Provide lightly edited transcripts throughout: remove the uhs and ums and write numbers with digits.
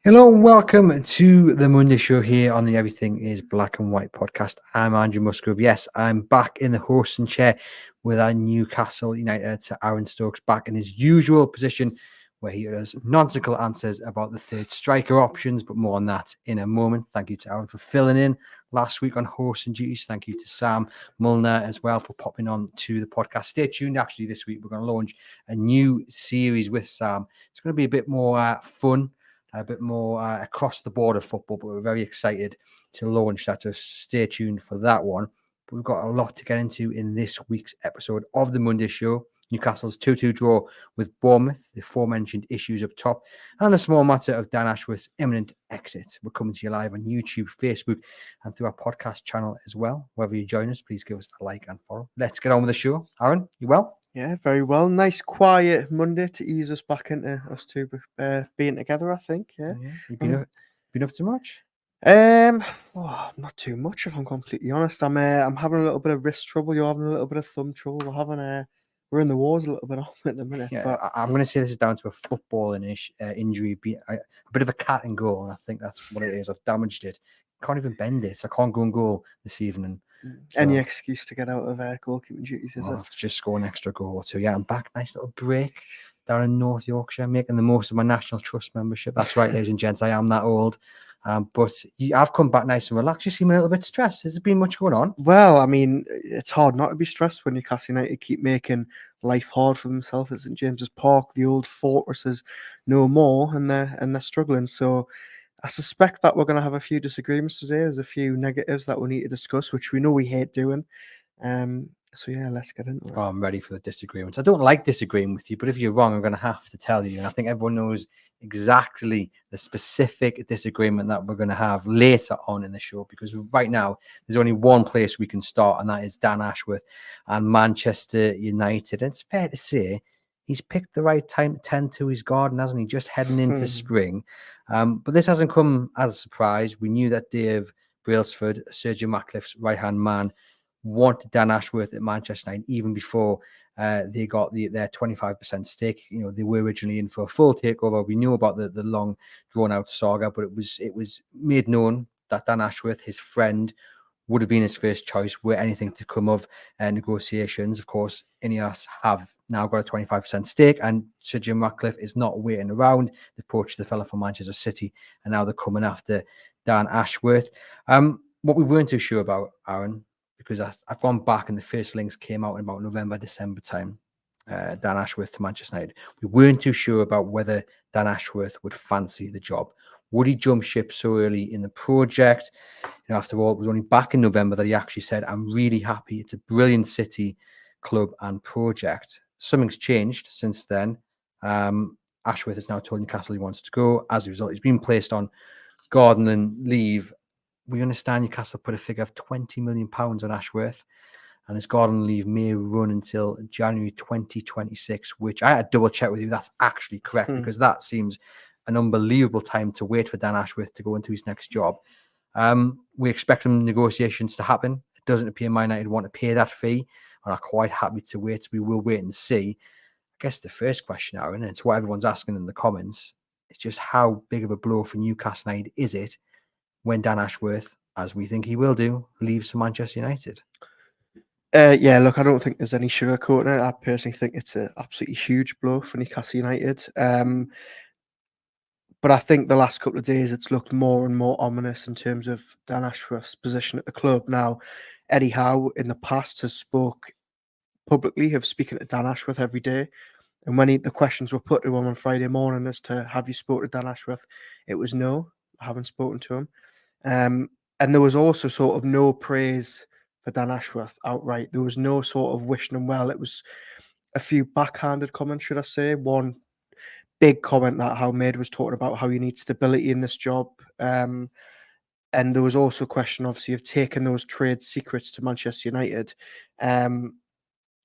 Hello and welcome to the Monday show here on the Everything is Black and White podcast. I'm Andrew Musgrove. Yes, I'm back in the hosting chair with our Newcastle United to Aaron Stokes back in his usual position where he has nonsensical answers about the third striker options, but more on that in a moment. Thank you to Aaron for filling in last week on hosting duties. Thank you to Sam Mulner as well for popping on to the podcast. Stay tuned. Actually, this week we're going to launch a new series with Sam. It's going to be a bit more fun, a bit more across the board of football, but we're very excited to launch that. So stay tuned for that one. But we've got a lot to get into in this week's episode of the Monday show. Newcastle's 2-2 draw with Bournemouth, the aforementioned issues up top, and the small matter of Dan Ashworth's imminent exit. We're coming to you live on YouTube, Facebook, and through our podcast channel as well. Wherever you join us, please give us a like and follow. Let's get on with the show. Aaron, you well? Yeah, very well. Nice, quiet Monday to ease us back into us two being together, I think. Yeah. You've been up to much? Not too much, if I'm completely honest. I'm having a little bit of wrist trouble. You're having a little bit of thumb trouble. We're in the wars a little bit off at the minute. Yeah, but I'm going to say this is down to a footballing injury, a bit of a cat and goal, and I think that's what it is. I've damaged it. Can't even bend it. So I can't go and goal this evening. any excuse to get out of goalkeeping duties, is I'll it? have to just score an extra goal or two. Yeah, I'm back. Nice little break down in North Yorkshire, making the most of my National Trust membership. That's right, ladies and gents. I am that old. But I've come back nice and relaxed. You seem a little bit stressed. Has there been much going on? Well, I mean, it's hard not to be stressed when Newcastle United keep making life hard for themselves at St James's Park. The old fortress is no more, and they're struggling. So I suspect that we're going to have a few disagreements today. There's a few negatives that we need to discuss, which we know we hate doing. So yeah, let's get into it. Oh, I'm ready for the disagreements. I don't like disagreeing with you, but if you're wrong, I'm going to have to tell you. And I think everyone knows exactly the specific disagreement that we're going to have later on in the show, because right now there's only one place we can start, and that is Dan Ashworth and Manchester United. And it's fair to say he's picked the right time to tend to his garden, hasn't he? Just heading into spring. But this hasn't come as a surprise. We knew that Dave Brailsford, Sergio Ratcliffe's right-hand man, wanted Dan Ashworth at Manchester United even before they got their 25% stake. You know, they were originally in for a full takeover. We knew about the long drawn out saga, but it was made known that Dan Ashworth, his friend, would have been his first choice were anything to come of negotiations. Of course, Ineos have now got a 25% stake, and Sir Jim Ratcliffe is not waiting around. They poached the fella from Manchester City, and now they're coming after Dan Ashworth. What we weren't too sure about, Aaron, because I've gone back and the first links came out in about November, December time, Dan Ashworth to Manchester United. We weren't too sure about whether Dan Ashworth would fancy the job. Would he jump ship so early in the project? You know, after all, it was only back in November that he actually said, I'm really happy. It's a brilliant city, club and project. Something's changed since then. Ashworth has now told Newcastle he wants to go. As a result, he's been placed on gardening leave. We understand Newcastle put a figure of £20 million on Ashworth, and his garden leave may run until January 2026, which I had to double check with you. That's actually correct, because that seems an unbelievable time to wait for Dan Ashworth to go into his next job. We expect some negotiations to happen. It doesn't appear Man United want to pay that fee, and are quite happy to wait. So we will wait and see. I guess the first question, Aaron, and it's what everyone's asking in the comments, it's just how big of a blow for Newcastle United is it when Dan Ashworth, as we think he will do, leaves for Manchester United? Yeah, look, I don't think there's any sugarcoating it. I personally think it's an absolutely huge blow for Newcastle United. But I think the last couple of days it's looked more and more ominous in terms of Dan Ashworth's position at the club. Now, Eddie Howe in the past has spoke publicly of speaking to Dan Ashworth every day. And when the questions were put to him on Friday morning as to have you spoken to Dan Ashworth, it was no, I haven't spoken to him. And there was also sort of no praise for Dan Ashworth outright. There was no sort of wishing him well. It was a few backhanded comments, should I say. One big comment that Howe made was talking about how you need stability in this job. And there was also a question, obviously, of taking those trade secrets to Manchester United,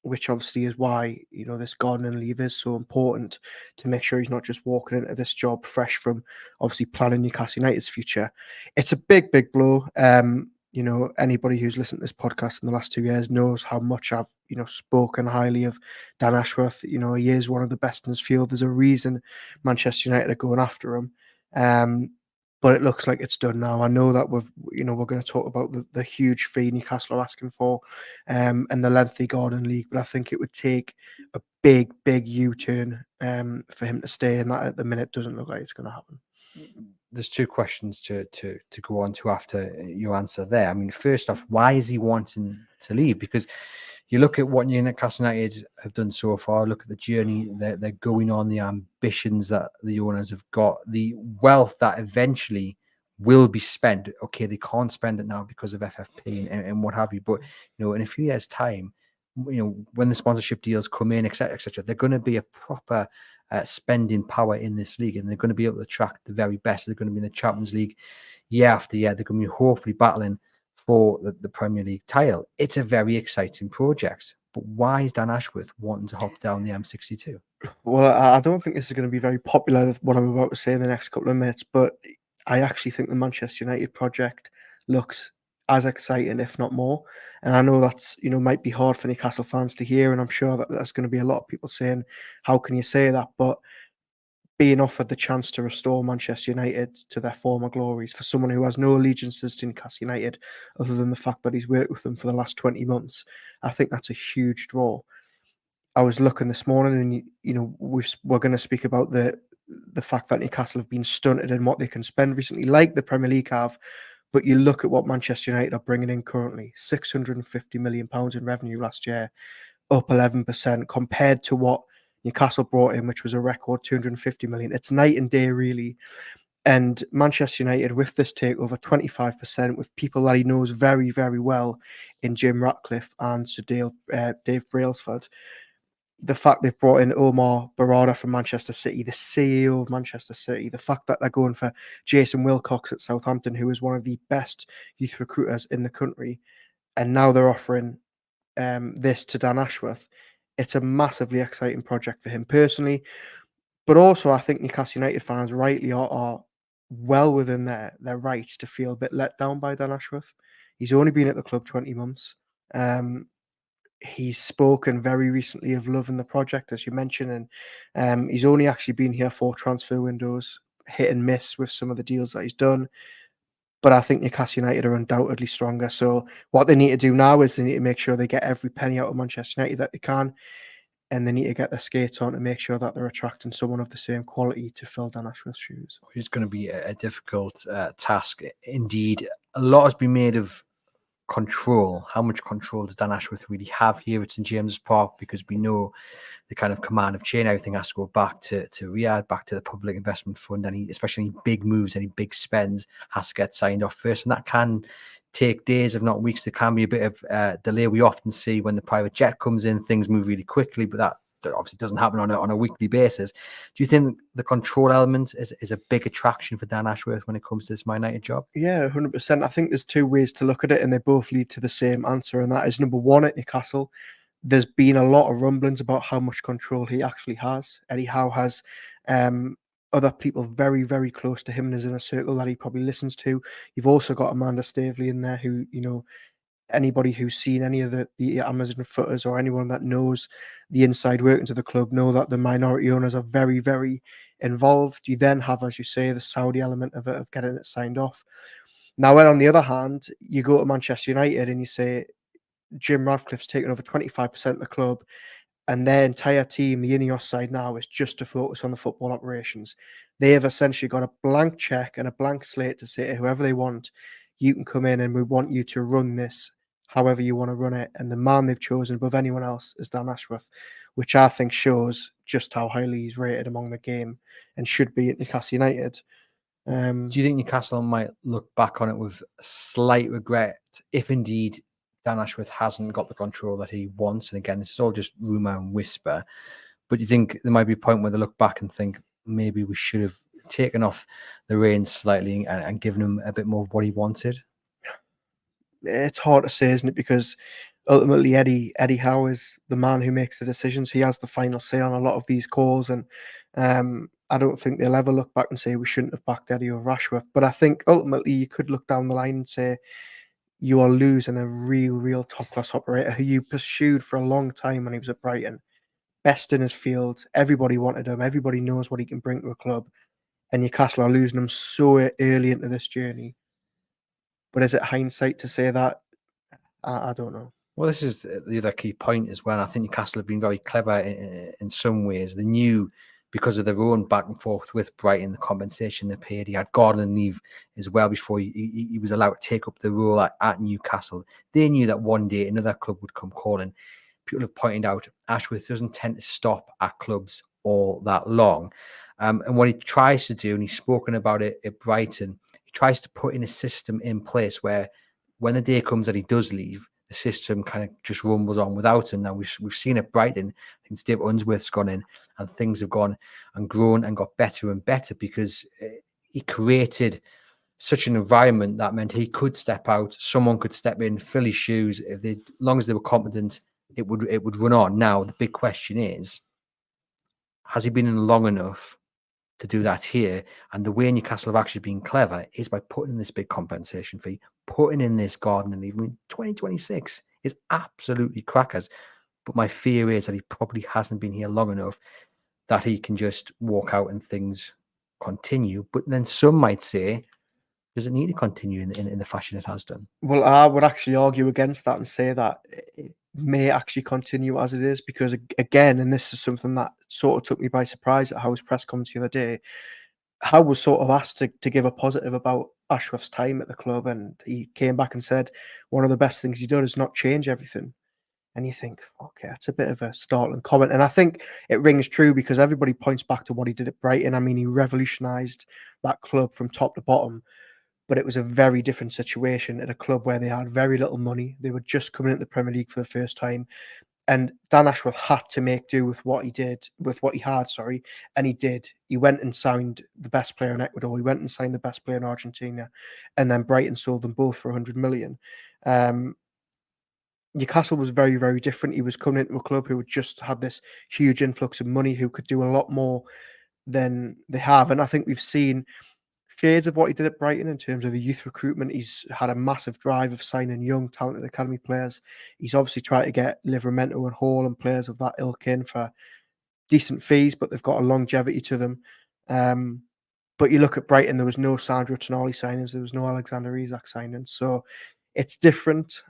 which obviously is why, you know, this gardening leave is so important, to make sure he's not just walking into this job fresh from obviously planning Newcastle United's future. It's a big, big blow. You know, anybody who's listened to this podcast in the last 2 years knows how much I've, you know, spoken highly of Dan Ashworth. You know, he is one of the best in his field. There's a reason Manchester United are going after him. But it looks like it's done now. I know that we're going to talk about the huge fee Newcastle are asking for, and the lengthy Garden League. But I think it would take a big U-turn for him to stay, and that at the minute doesn't look like it's going to happen. There's two questions to go on to after your answer there. I mean, first off, why is he wanting to leave? Because you look at what Newcastle United have done so far, look at the journey they're going on, the ambitions that the owners have got, the wealth that eventually will be spent. Okay, they can't spend it now because of FFP and what have you, but in a few years' time, when the sponsorship deals come in, etc., they're going to be a proper spending power in this league, and they're going to be able to attract the very best. They're going to be in the Champions League year after year. They're going to be hopefully battling for the Premier League title. It's a very exciting project. But why is Dan Ashworth wanting to hop down the M62? Well, I don't think this is going to be very popular, what I'm about to say in the next couple of minutes, but I actually think the Manchester United project looks as exciting, if not more. And I know that's, might be hard for Newcastle fans to hear, and I'm sure that there's going to be a lot of people saying, how can you say that? But being offered the chance to restore Manchester United to their former glories for someone who has no allegiances to Newcastle United other than the fact that he's worked with them for the last 20 months, I think that's a huge draw. I was looking this morning, and we're going to speak about the fact that Newcastle have been stunted in what they can spend recently, like the Premier League have. But you look at what Manchester United are bringing in currently: £650 million in revenue last year, up 11% compared to what Newcastle brought in, which was a record 250 million. It's night and day, really. And Manchester United, with this takeover, 25%, with people that he knows very, very well in Jim Ratcliffe and Sir Dave Brailsford. The fact they've brought in Omar Barada from Manchester City, the CEO of Manchester City, the fact that they're going for Jason Wilcox at Southampton, who is one of the best youth recruiters in the country, and now they're offering this to Dan Ashworth. It's a massively exciting project for him personally, but also I think Newcastle United fans rightly are well within their rights to feel a bit let down by Dan Ashworth. He's only been at the club 20 months. He's spoken very recently of loving the project, as you mentioned, and he's only actually been here 4 transfer windows, hit and miss with some of the deals that he's done. But I think Newcastle United are undoubtedly stronger. So what they need to do now is they need to make sure they get every penny out of Manchester United that they can, and they need to get their skates on to make sure that they're attracting someone of the same quality to fill Dan Ashworth's shoes. It's going to be a difficult task indeed. A lot has been made of control. How much control does Dan Ashworth really have here at St James's Park? Because we know the kind of command of chain, everything has to go back to Riyadh, back to the Public Investment Fund, and especially any big moves, any big spends has to get signed off first, and that can take days, if not weeks. There can be a bit of delay. We often see when the private jet comes in, things move really quickly, but that obviously doesn't happen on a weekly basis. Do you think the control element is a big attraction for Dan Ashworth when it comes to this Man United job? Yeah, 100%. I think there's 2 ways to look at it, and they both lead to the same answer, and that is, number one, at Newcastle, there's been a lot of rumblings about how much control he actually has. Eddie Howe has other people very, very close to him and is in a circle that he probably listens to. You've also got Amanda Staveley in there who, anybody who's seen any of the Amazon footers or anyone that knows the inside workings of the club know that the minority owners are very, very involved. You then have, as you say, the Saudi element of it, of getting it signed off. Now, on the other hand, you go to Manchester United and you say, Jim Ratcliffe's taken over 25% of the club, and their entire team, the Ineos side now, is just to focus on the football operations. They have essentially got a blank check and a blank slate to say to whoever they want, you can come in and we want you to run this however you want to run it. And the man they've chosen above anyone else is Dan Ashworth, which I think shows just how highly he's rated among the game and should be at Newcastle United. Do you think Newcastle might look back on it with slight regret if indeed Dan Ashworth hasn't got the control that he wants? And again, this is all just rumour and whisper. But do you think there might be a point where they look back and think maybe we should have taken off the reins slightly and given him a bit more of what he wanted? It's hard to say, isn't it? Because ultimately Eddie Howe is the man who makes the decisions. He has the final say on a lot of these calls, and I don't think they'll ever look back and say we shouldn't have backed Eddie over Ashworth. But I think ultimately you could look down the line and say you are losing a real top class operator who you pursued for a long time when he was at Brighton, best in his field. Everybody wanted him. Everybody knows what he can bring to a club. and Newcastle are losing him so early into this journey. But is it hindsight to say that? I don't know. Well, this is the other key point as well. I think Newcastle have been very clever in some ways. They knew, because of their own back and forth with Brighton, the compensation they paid. He had garden leave as well before he was allowed to take up the role at Newcastle. They knew that one day another club would come calling. People have pointed out Ashworth doesn't tend to stop at clubs all that long. And what he tries to do, and he's spoken about it at Brighton, he tries to put in a system in place where when the day comes that he does leave, the system kind of just rumbles on without him. Now we've seen it Brighton. I think Steve Unsworth's gone in and things have gone and grown and got better and better because he created such an environment that meant he could step out, someone could step in, fill his shoes. If they, as long as they were competent, it would run on. Now the big question is, has he been in long enough to do that here? And the way Newcastle have actually been clever is by putting in this big compensation fee, putting in this garden leave. I mean, 2026 is absolutely crackers. But my fear is that he probably hasn't been here long enough that he can just walk out and things continue. But then some might say, does it need to continue in the fashion it has done? Well, I would actually argue against that and say that it may actually continue as it is because, again, and this is something that sort of took me by surprise at Howe's press conference the other day, Howe was sort of asked to give a positive about Ashworth's time at the club, and he came back and said one of the best things he's done is not change everything. And you think, okay, that's a bit of a startling comment. And I think it rings true because everybody points back to what he did at Brighton. I mean, he revolutionised that club from top to bottom. But it was a very different situation at a club where they had very little money. They were just coming into the Premier League for the first time. And Dan Ashworth had to make do with what he had, and he did. He went and signed the best player in Ecuador. He went and signed the best player in Argentina. And then Brighton sold them both for 100 million. Newcastle was very, very different. He was coming into a club who had just had this huge influx of money, who could do a lot more than they have. And I think we've seen shades of what he did at Brighton in terms of the youth recruitment. He's had a massive drive of signing young, talented academy players. He's obviously tried to get Livramento and Hall and players of that ilk in for decent fees, but they've got a longevity to them. But you look at Brighton, there was no Sandro Tonali signings, there was no Alexander Isak signings. So it's different.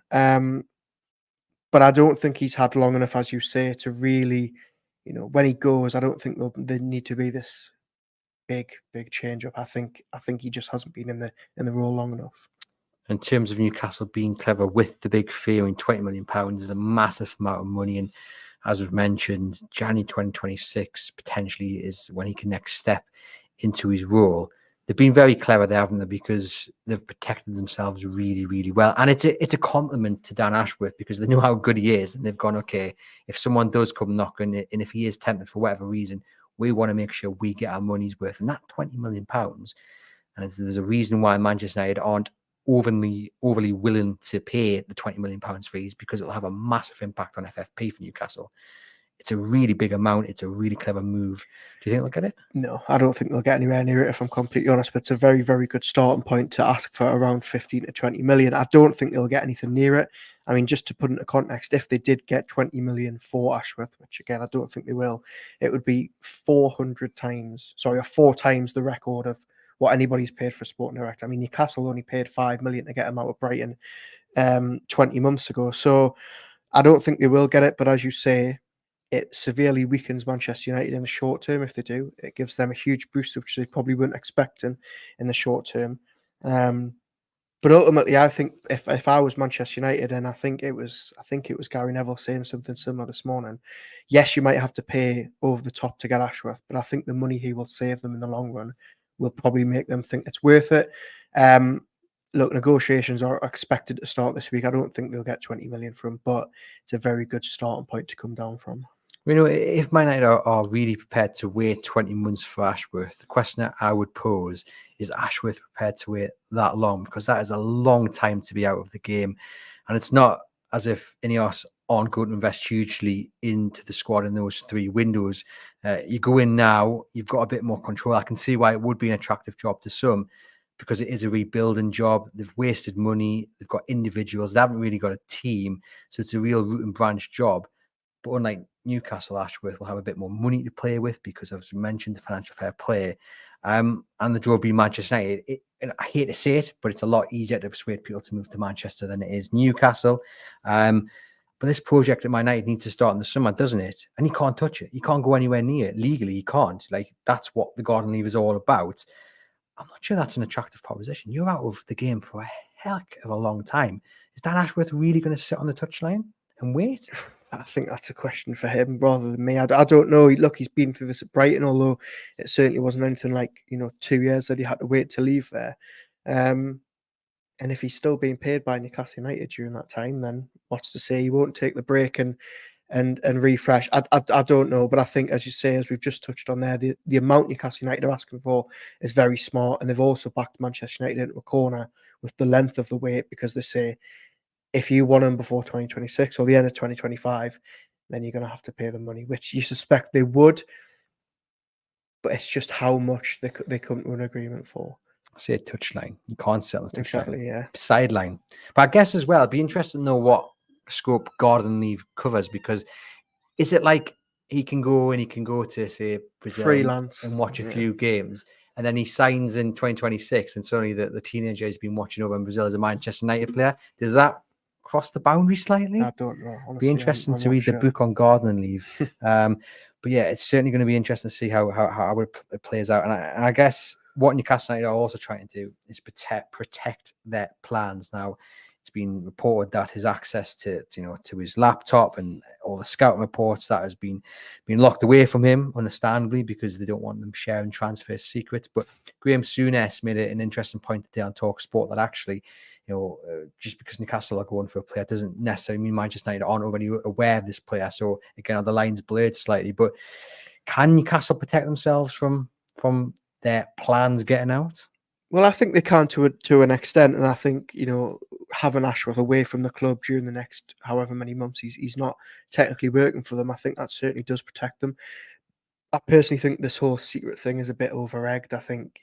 But I don't think he's had long enough, as you say, to really, when he goes, I don't think there need to be this big change up. I think he just hasn't been in the role long enough. In terms of Newcastle being clever with the big fee, and £20 million is a massive amount of money. And as we've mentioned, January 2026 potentially is when he can next step into his role. They've been very clever there, haven't they? Because they've protected themselves really, really well. And it's a compliment to Dan Ashworth because they know how good he is. And they've gone, okay, if someone does come knocking, and if he is tempted for whatever reason, we want to make sure we get our money's worth. And that £20 million, and there's a reason why Manchester United aren't overly willing to pay the £20 million fees, because it'll have a massive impact on FFP for Newcastle. It's a really big amount. It's a really clever move. Do you think they'll get it? No, I don't think they'll get anywhere near it, if I'm completely honest. But it's a very, very good starting point to ask for around 15 to 20 million. I don't think they'll get anything near it. I mean, just to put into context, if they did get 20 million for Ashworth, which again, I don't think they will, it would be 4 times the record of what anybody's paid for Sporting Direct. I mean, Newcastle only paid 5 million to get him out of Brighton 20 months ago. So I don't think they will get it. But as you say, it severely weakens Manchester United in the short term. If they do, it gives them a huge boost, which they probably weren't expecting in the short term. But ultimately, I think if I was Manchester United, and I think it was Gary Neville saying something similar this morning, yes, you might have to pay over the top to get Ashworth, but I think the money he will save them in the long run will probably make them think it's worth it. Look, negotiations are expected to start this week. I don't think they'll get 20 million from, but it's a very good starting point to come down from. If Man United are really prepared to wait 20 months for Ashworth, the question that I would pose is Ashworth prepared to wait that long? Because that is a long time to be out of the game. And it's not as if Ineos aren't going to invest hugely into the squad in those 3 windows. You go in now, you've got a bit more control. I can see why it would be an attractive job to some, because it is a rebuilding job. They've wasted money. They've got individuals. They haven't really got a team. So it's a real root and branch job. But unlike Newcastle, Ashworth will have a bit more money to play with because, as mentioned, the financial fair play. and the draw being Manchester United. And I hate to say it, but it's a lot easier to persuade people to move to Manchester than it is Newcastle. But this project at Man United needs to start in the summer, doesn't it? And you can't touch it. You can't go anywhere near it. Legally, you can't. Like, that's what the garden leave is all about. I'm not sure that's an attractive proposition. You're out of the game for a heck of a long time. Is Dan Ashworth really going to sit on the touchline and wait? I think that's a question for him rather than me. I don't know. Look, he's been through this at Brighton, although it certainly wasn't anything like, 2 years that he had to wait to leave there. And if he's still being paid by Newcastle United during that time, then what's to say he won't take the break and refresh? I don't know, but I think, as you say, as we've just touched on there, the amount Newcastle United are asking for is very smart, and they've also backed Manchester United into a corner with the length of the wait, because they say if you want him before 2026 or the end of 2025, then you're going to have to pay them money, which you suspect they would, but it's just how much they come to an agreement for. I say touchline. You can't sit on the touchline. Exactly, yeah. Sideline. But I guess as well, it'd be interesting to know what scope garden leave covers, because is it like he can go to, say, Brazil Freelance and watch a few games, and then he signs in 2026, and suddenly the teenager he's been watching over in Brazil is a Manchester United player? Does that cross the boundary slightly? I don't know. Honestly, be interesting to read the book on garden leave. But yeah, it's certainly going to be interesting to see how it plays out. And I guess what Newcastle United are also trying to do is protect their plans. Now, it's been reported that his access to his laptop and all the scouting reports that has been locked away from him, understandably, because they don't want them sharing transfer secrets. But Graham Souness made an interesting point today on Talk Sport that actually, just because Newcastle are going for a player doesn't necessarily mean Manchester United aren't already aware of this player. So again, the line's blurred slightly. But can Newcastle protect themselves from their plans getting out? Well, I think they can to an extent, and I think having Ashworth away from the club during the next however many months he's not technically working for them, I think that certainly does protect them. I personally think this whole secret thing is a bit over-egged. I think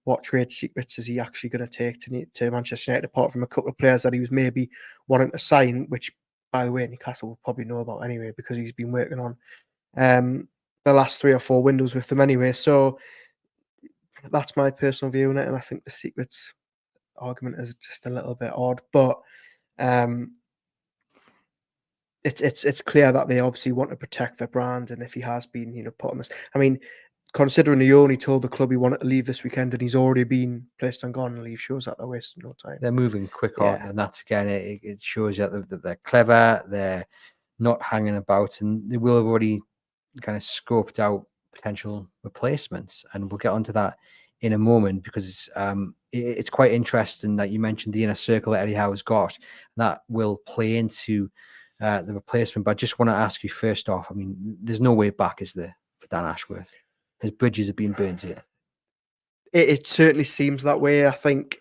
what trade secrets is he actually going to take to Manchester United, apart from a couple of players that he was maybe wanting to sign, which, by the way, Newcastle will probably know about anyway, because he's been working on the last 3 or 4 windows with them anyway. So that's my personal view on it, and I think the secrets argument is just a little bit odd, but it's clear that they obviously want to protect their brand, and if he has been put on this, I mean, considering he only told the club he wanted to leave this weekend and he's already been placed on garden leave, shows that they're wasting no time. They're moving quick on, and that's again, it shows you that they're clever, they're not hanging about, and they will have already kind of scoped out potential replacements, and we'll get onto that in a moment, because it's quite interesting that you mentioned the inner circle that Eddie Howe's got, and that will play into the replacement. But I just want to ask you first off, I mean, there's no way back, is there, for Dan Ashworth? His bridges have been burned here. It certainly seems that way. I think,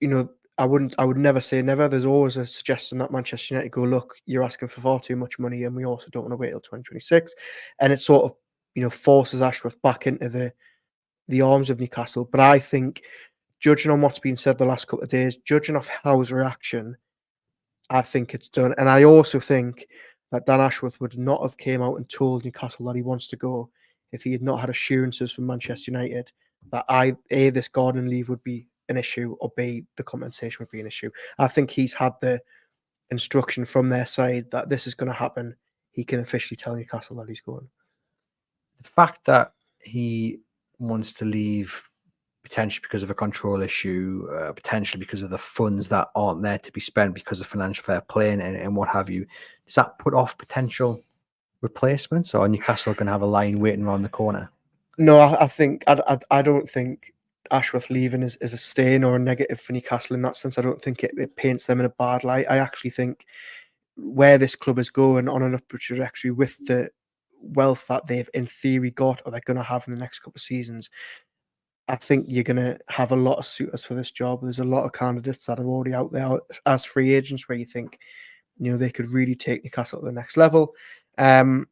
I would never say never. There's always a suggestion that Manchester United go, look, you're asking for far too much money, and we also don't want to wait till 2026. And it sort of, forces Ashworth back into the arms of Newcastle. But I think, judging on what's been said the last couple of days, judging off Howe's reaction, I think it's done. And I also think that Dan Ashworth would not have came out and told Newcastle that he wants to go if he had not had assurances from Manchester United that A, this garden leave would be an issue, or B, the compensation would be an issue. I think he's had the instruction from their side that this is going to happen. He can officially tell Newcastle that he's going. The fact that he wants to leave potentially because of a control issue, potentially because of the funds that aren't there to be spent because of financial fair play and what have you, does that put off potential replacements, or Newcastle can have a line waiting around the corner? No, I don't think Ashworth leaving is a stain or a negative for Newcastle in that sense. I don't think it paints them in a bad light. I actually think where this club is going on an upward trajectory with the wealth that they've in theory got, or they're going to have in the next couple of seasons, I think you're going to have a lot of suitors for this job. There's a lot of candidates that are already out there as free agents where you think, they could really take Newcastle to the next level. So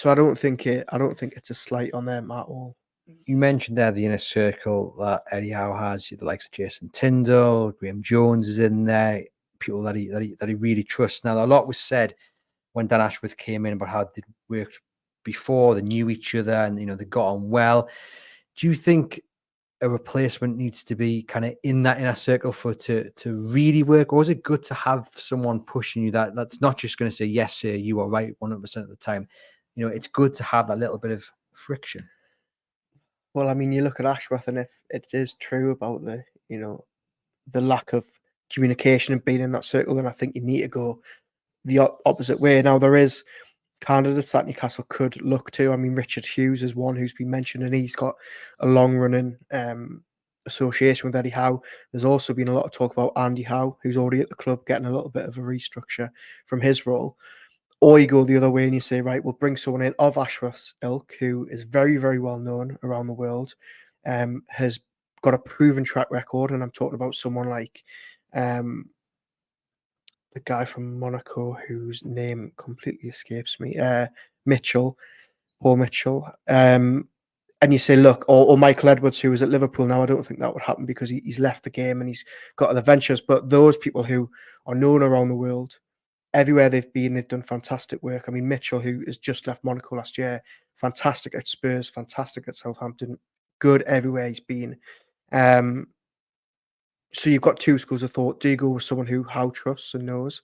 I don't think it's a slight on them at all. You mentioned there the inner circle that Eddie Howe has, the likes of Jason Tyndall, Graham Jones is in there, people that he really trusts. Now, a lot was said when Dan Ashworth came in about how they'd worked before, they knew each other, and they got on well. Do you think a replacement needs to be kind of in that inner circle for to really work, or is it good to have someone pushing you that's not just going to say yes sir, you are right 100% of the time? It's good to have that little bit of friction. Well, I mean, you look at Ashworth, and if it is true about the lack of communication and being in that circle, then I think you need to go the opposite way. Now, there is candidates that Newcastle could look to. I mean, Richard Hughes is one who's been mentioned, and he's got a long-running association with Eddie Howe. There's also been a lot of talk about Andy Howe, who's already at the club, getting a little bit of a restructure from his role. Or you go the other way and you say, right, we'll bring someone in of Ashworth's ilk, who is very, very well known around the world, has got a proven track record, and I'm talking about someone like the guy from Monaco whose name completely escapes me, Paul Mitchell. And you say, look, or Michael Edwards, who is at Liverpool now. I don't think that would happen because he's left the game and he's got other ventures. But those people who are known around the world, everywhere they've been, they've done fantastic work. I mean, Mitchell, who has just left Monaco last year, fantastic at Spurs, fantastic at Southampton, good everywhere he's been. So you've got two schools of thought. Do you go with someone who Howe trusts and knows?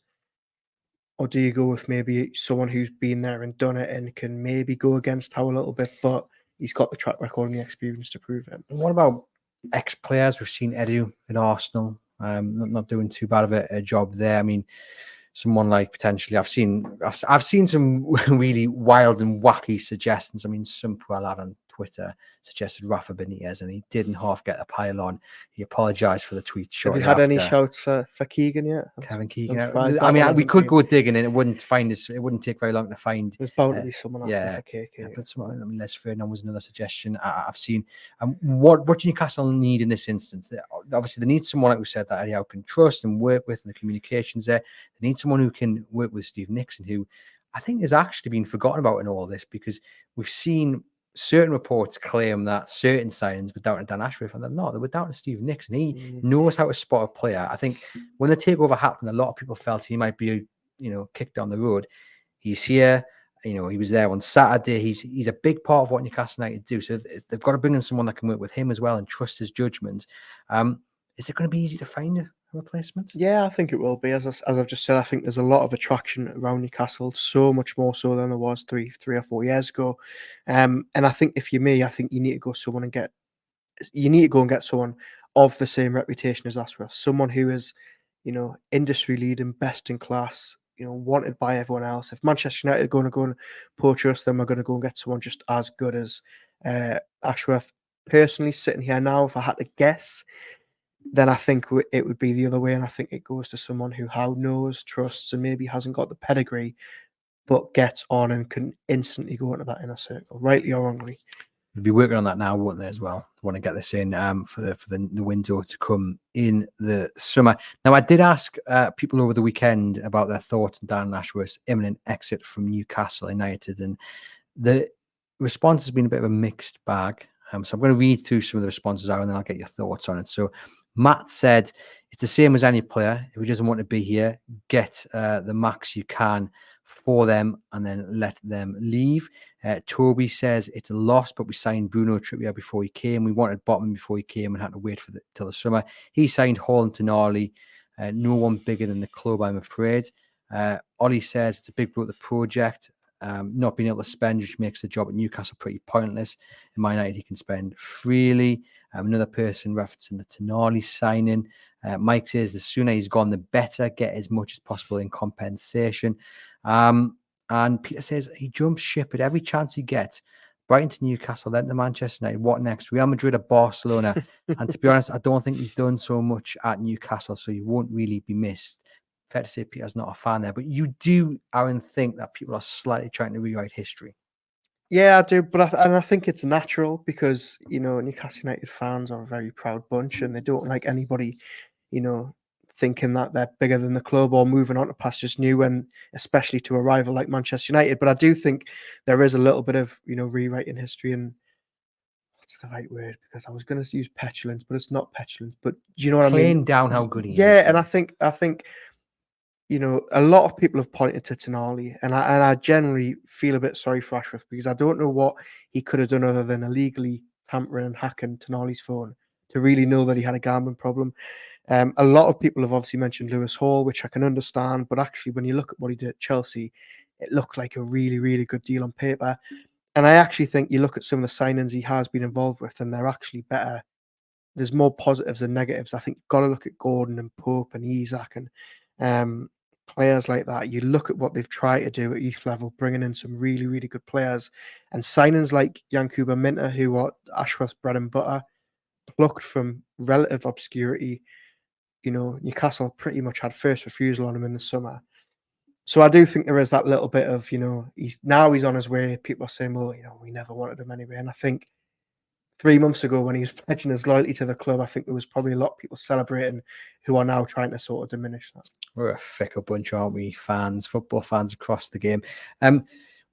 Or do you go with maybe someone who's been there and done it and can maybe go against Howe a little bit, but he's got the track record and the experience to prove it? And what about ex-players? We've seen Edu in Arsenal, not doing too bad of a job there. I mean, someone like potentially, I've seen some really wild and wacky suggestions. I mean, some poor lad on Twitter suggested Rafa Benitez, and he didn't half get a pile on. He apologised for the tweet. Have you had any shouts for Keegan yet? Kevin Keegan. I mean, we could go digging, and it wouldn't take very long to find. There's bound to be someone asking for KK. Yeah, but someone, I mean, Les Ferdinand was another suggestion I've seen. What do Newcastle need in this instance? Obviously, they need someone, like we said, that Eddie Howe can trust and work with, and the communications there. They need someone who can work with Steve Nixon, who I think has actually been forgotten about in all this, because we've seen certain reports claim that certain signings were down to Dan Ashworth, and they're not. They were down to Steve Nixon. He knows how to spot a player. I think when the takeover happened, a lot of people felt he might be, kicked down the road. He's here. He was there on Saturday. He's a big part of what Newcastle United do. So they've got to bring in someone that can work with him as well and trust his judgment. Is it going to be easy to find a replacement? Yeah, I think it will be. As I've just said, I think there's a lot of attraction around Newcastle, so much more so than there was three or 4 years ago. And I think if you're me, I think you need to go and get someone of the same reputation as Ashworth, someone who is, industry leading, best in class, wanted by everyone else. If Manchester United are going to go and poach us, then we're going to go and get someone just as good as Ashworth. Personally, sitting here now, if I had to guess, then I think it would be the other way. And I think it goes to someone who Howe knows, trusts, and maybe hasn't got the pedigree, but gets on and can instantly go into that inner circle, rightly or wrongly. We'll be working on that now, won't they, as well? Want to get this in for the window to come in the summer. Now, I did ask people over the weekend about their thoughts on Dan Ashworth's imminent exit from Newcastle United, and the response has been a bit of a mixed bag. So I'm going to read through some of the responses out, and then I'll get your thoughts on it. So Matt said, it's the same as any player. If he doesn't want to be here, get the max you can for them and then let them leave. Toby says, it's a loss, but we signed Bruno Trippier before he came. We wanted Botman before he came and had to wait till the summer. He signed Hall and Tonali. No one bigger than the club, I'm afraid. Ollie says, it's a big blow at the project. Not being able to spend, which makes the job at Newcastle pretty pointless. In Man United, he can spend freely. Another person referencing the Tonali signing. Mike says, the sooner he's gone, the better. Get as much as possible in compensation. And Peter says, he jumps ship at every chance he gets. Brighton to Newcastle, then to Manchester United. What next? Real Madrid or Barcelona? And to be honest, I don't think he's done so much at Newcastle, so he won't really be missed. Fair to say Peter's not a fan there, but you do, Aaron, think that people are slightly trying to rewrite history. Yeah, I do, but I think it's natural because, Newcastle United fans are a very proud bunch and they don't like anybody, thinking that they're bigger than the club or moving on to pastures new, and especially to a rival like Manchester United. But I do think there is a little bit of, rewriting history, and what's the right word? Because I was going to use petulance, but it's not petulance. But do you know what I mean? Playing down how good he is. Yeah, and I think a lot of people have pointed to Tonali, and I generally feel a bit sorry for Ashworth because I don't know what he could have done other than illegally tampering and hacking Tonali's phone. to really know that he had a gambling problem. A lot of people have obviously mentioned Lewis Hall, which I can understand, but actually when you look at what he did at Chelsea, it looked like a really, really good deal on paper. And I actually think you look at some of the signings he has been involved with, and they're actually better. There's more positives than negatives. I think you've got to look at Gordon and Pope and Isak and players like that. You look at what they've tried to do at youth level, bringing in some really, really good players, and signings like Yankuba Minter, who are Ashworth's bread and butter, plucked from relative obscurity. You know, Newcastle pretty much had first refusal on him in the summer. So I do think there is that little bit of, he's on his way. People are saying, well, we never wanted him anyway. And I think 3 months ago when he was pledging his loyalty to the club, I think there was probably a lot of people celebrating who are now trying to sort of diminish that. We're a fickle bunch, aren't we, football fans across the game.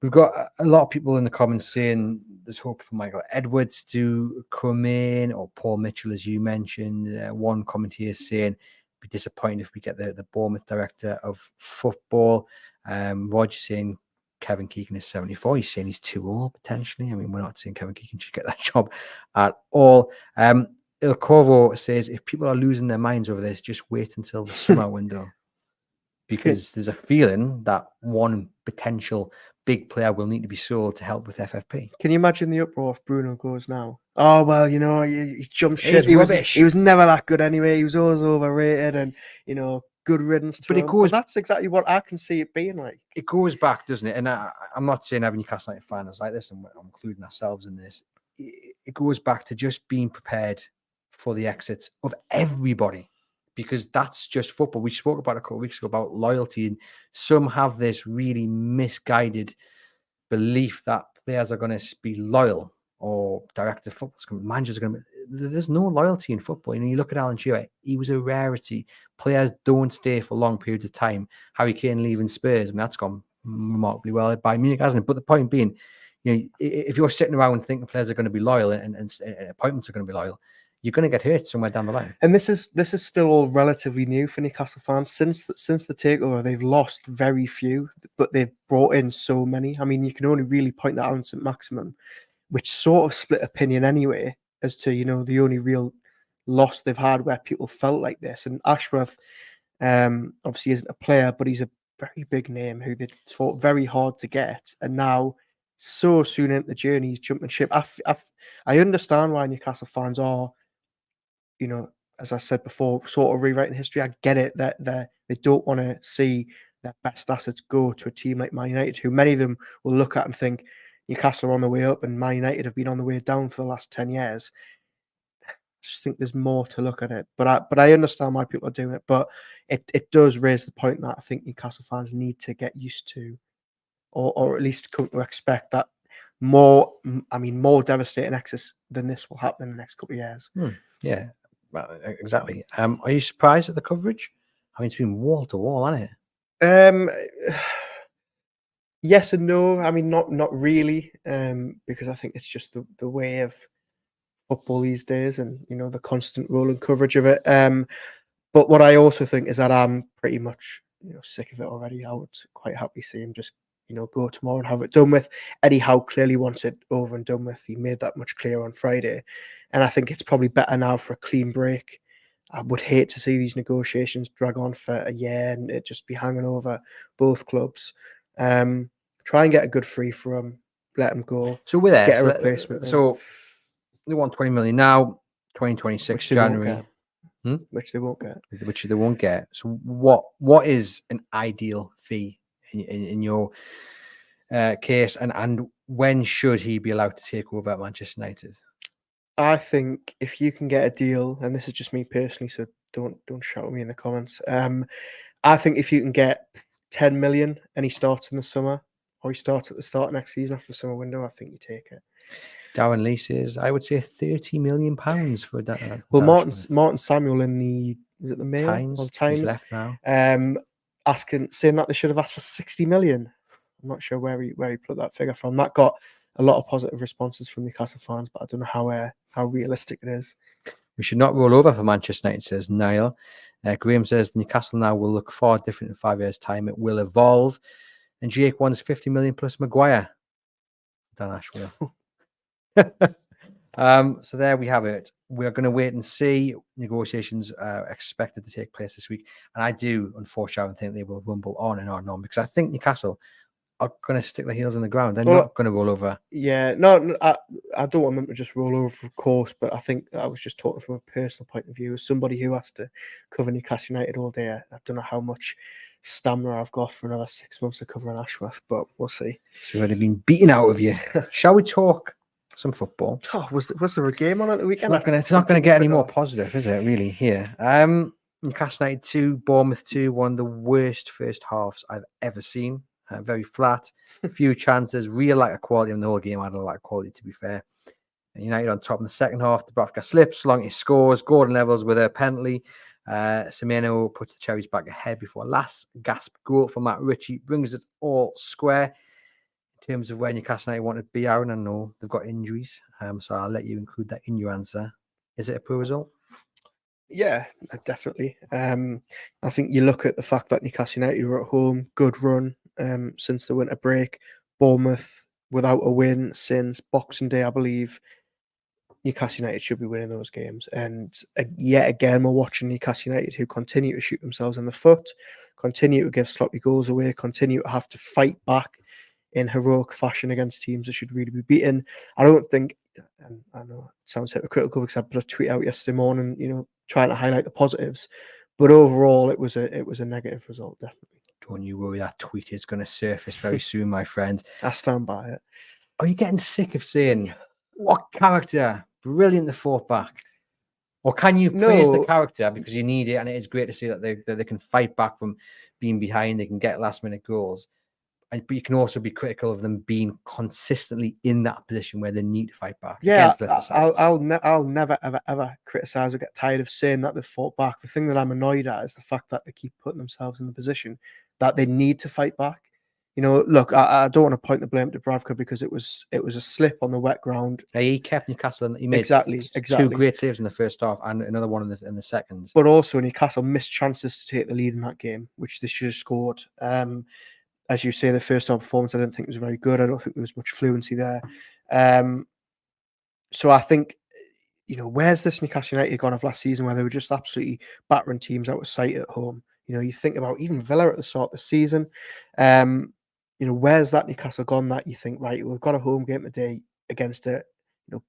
We've got a lot of people in the comments saying there's hope for Michael Edwards to come in, or Paul Mitchell, as you mentioned. One commentator saying, be disappointed if we get the Bournemouth director of football. Roger saying Kevin Keegan is 74. He's saying he's too old, potentially. I mean, we're not saying Kevin Keegan should get that job at all. Il Corvo says, if people are losing their minds over this, just wait until the summer window. Because there's a feeling that one potential big player will need to be sold to help with FFP. Can you imagine the uproar if Bruno goes now? Oh, well, he jumped ship. He was never that good anyway. He was always overrated and, good riddance to him. But that's exactly what I can see it being like. It goes back, doesn't it? And I'm not saying every Newcastle United fan is like this, and I'm including ourselves in this. It goes back to just being prepared for the exits of everybody. Because that's just football. We spoke about a couple of weeks ago about loyalty, and some have this really misguided belief that players are going to be loyal, or director of football, managers are going to be. There's no loyalty in football. You look at Alan Shearer, he was a rarity. Players don't stay for long periods of time. Harry Kane leaving Spurs, that's gone remarkably well by Munich, hasn't it? But the point being, if you're sitting around thinking players are going to be loyal and appointments are going to be loyal, you're going to get hurt somewhere down the line. And this is still all relatively new for Newcastle fans. Since the takeover, they've lost very few, but they've brought in so many. I mean, you can only really point that out in St. Maximin, which sort of split opinion anyway as to, the only real loss they've had where people felt like this. And Ashworth obviously isn't a player, but he's a very big name who they fought very hard to get. And now, so soon into the journey, he's jumping ship. I understand why Newcastle fans are, as I said before, sort of rewriting history. I get it that they don't want to see their best assets go to a team like Man United, who many of them will look at and think Newcastle are on the way up and Man United have been on the way down for the last 10 years. I just think there's more to look at it. But I understand why people are doing it. But it does raise the point that I think Newcastle fans need to get used to, or at least come to expect that more devastating exits than this will happen in the next couple of years. Yeah. Well, exactly. Are you surprised at the coverage? I mean, it's been wall to wall, hasn't it? Yes and no. I mean, not really, because I think it's just the way of football these days, and the constant rolling coverage of it. But what I also think is that I'm pretty much sick of it already. I would quite happily see him just go tomorrow and have it done with. Eddie Howe clearly wants it over and done with. He made that much clear on Friday. And I think it's probably better now for a clean break. I would hate to see these negotiations drag on for a year and it just be hanging over both clubs. Try and get a good free for him. Let him go. So with that, get a replacement. So they want 20 million now, 2026 January. Which they won't get. Which they won't get. So what is an ideal fee in your case, and when should he be allowed to take over at Manchester United? I think if you can get a deal, and this is just me personally, so don't shout at me in the comments. I think if you can get 10 million and he starts in the summer, or he starts at the start of next season after the summer window, I think you take it. Darren Lee says, I would say £30 million for that. Well, Martin Samuel in the Mail Times, or the Times, he's left now. Saying that they should have asked for 60 million. I'm not sure where he put that figure from. That got a lot of positive responses from Newcastle fans, but I don't know how realistic it is. We should not roll over for Manchester United, says Niall. Graham says Newcastle now will look far different in 5 years' time. It will evolve. And Jake wants 50 million plus Maguire. Dan Ashworth. So there we have it. we're going to wait and see. Negotiations are expected to take place this week. And I do, unfortunately, think they will rumble on and on and on, because I think Newcastle are going to stick their heels in the ground. They're not going to roll over. Yeah, no, I don't want them to just roll over, of course, but I think I was just talking from a personal point of view. As somebody who has to cover Newcastle United all day, I don't know how much stamina I've got for another 6 months of covering Ashworth, but we'll see. So we've already been beaten out of you. Shall we talk some football? Oh, was there a game on at the weekend? It's not going to get any more positive, is it, really, here? Newcastle United 2, Bournemouth 2, one of the worst first halves I've ever seen. Very flat, few chances, real lack of quality in the whole game. I had a lack of quality, to be fair. United on top in the second half. Dubravka slips, Long he scores. Gordon levels with a penalty. Semeno puts the Cherries back ahead before last gasp goal for Matt Richie. Brings it all square in terms of where Newcastle United want to be. Aaron, I know they've got injuries, so I'll let you include that in your answer. Is it a poor result? Yeah, definitely. I think you look at the fact that Newcastle United were at home, good run since the winter break. Bournemouth without a win since Boxing Day, I believe. Newcastle United should be winning those games. And yet again, we're watching Newcastle United who continue to shoot themselves in the foot, continue to give sloppy goals away, continue to have to fight back in heroic fashion against teams that should really be beaten. I don't think, and I know it sounds hypocritical because I put a tweet out yesterday morning, trying to highlight the positives, but overall it was a negative result, definitely. Don't you worry, that tweet is going to surface very soon, my friend. I stand by it. Are you getting sick of saying, what character? Brilliant, the fought back. Or can you praise the character because you need it, and it is great to see that they can fight back from being behind, they can get last-minute goals. But you can also be critical of them being consistently in that position where they need to fight back. Yeah, I'll never, ever criticise or get tired of saying that they've fought back. The thing that I'm annoyed at is the fact that they keep putting themselves in the position that they need to fight back. Look, I don't want to point the blame to Dubravka because it was a slip on the wet ground. He kept Newcastle. He made exactly 2 great saves in the first half and another one in the second. But also Newcastle missed chances to take the lead in that game, which they should have scored. As you say, the first half performance I didn't think was very good. I don't think there was much fluency there. So I think, where's this Newcastle United gone of last season where they were just absolutely battering teams out of sight at home? You think about even Villa at the start of the season. Where's that Newcastle gone that you think, right, we've got a home game today against a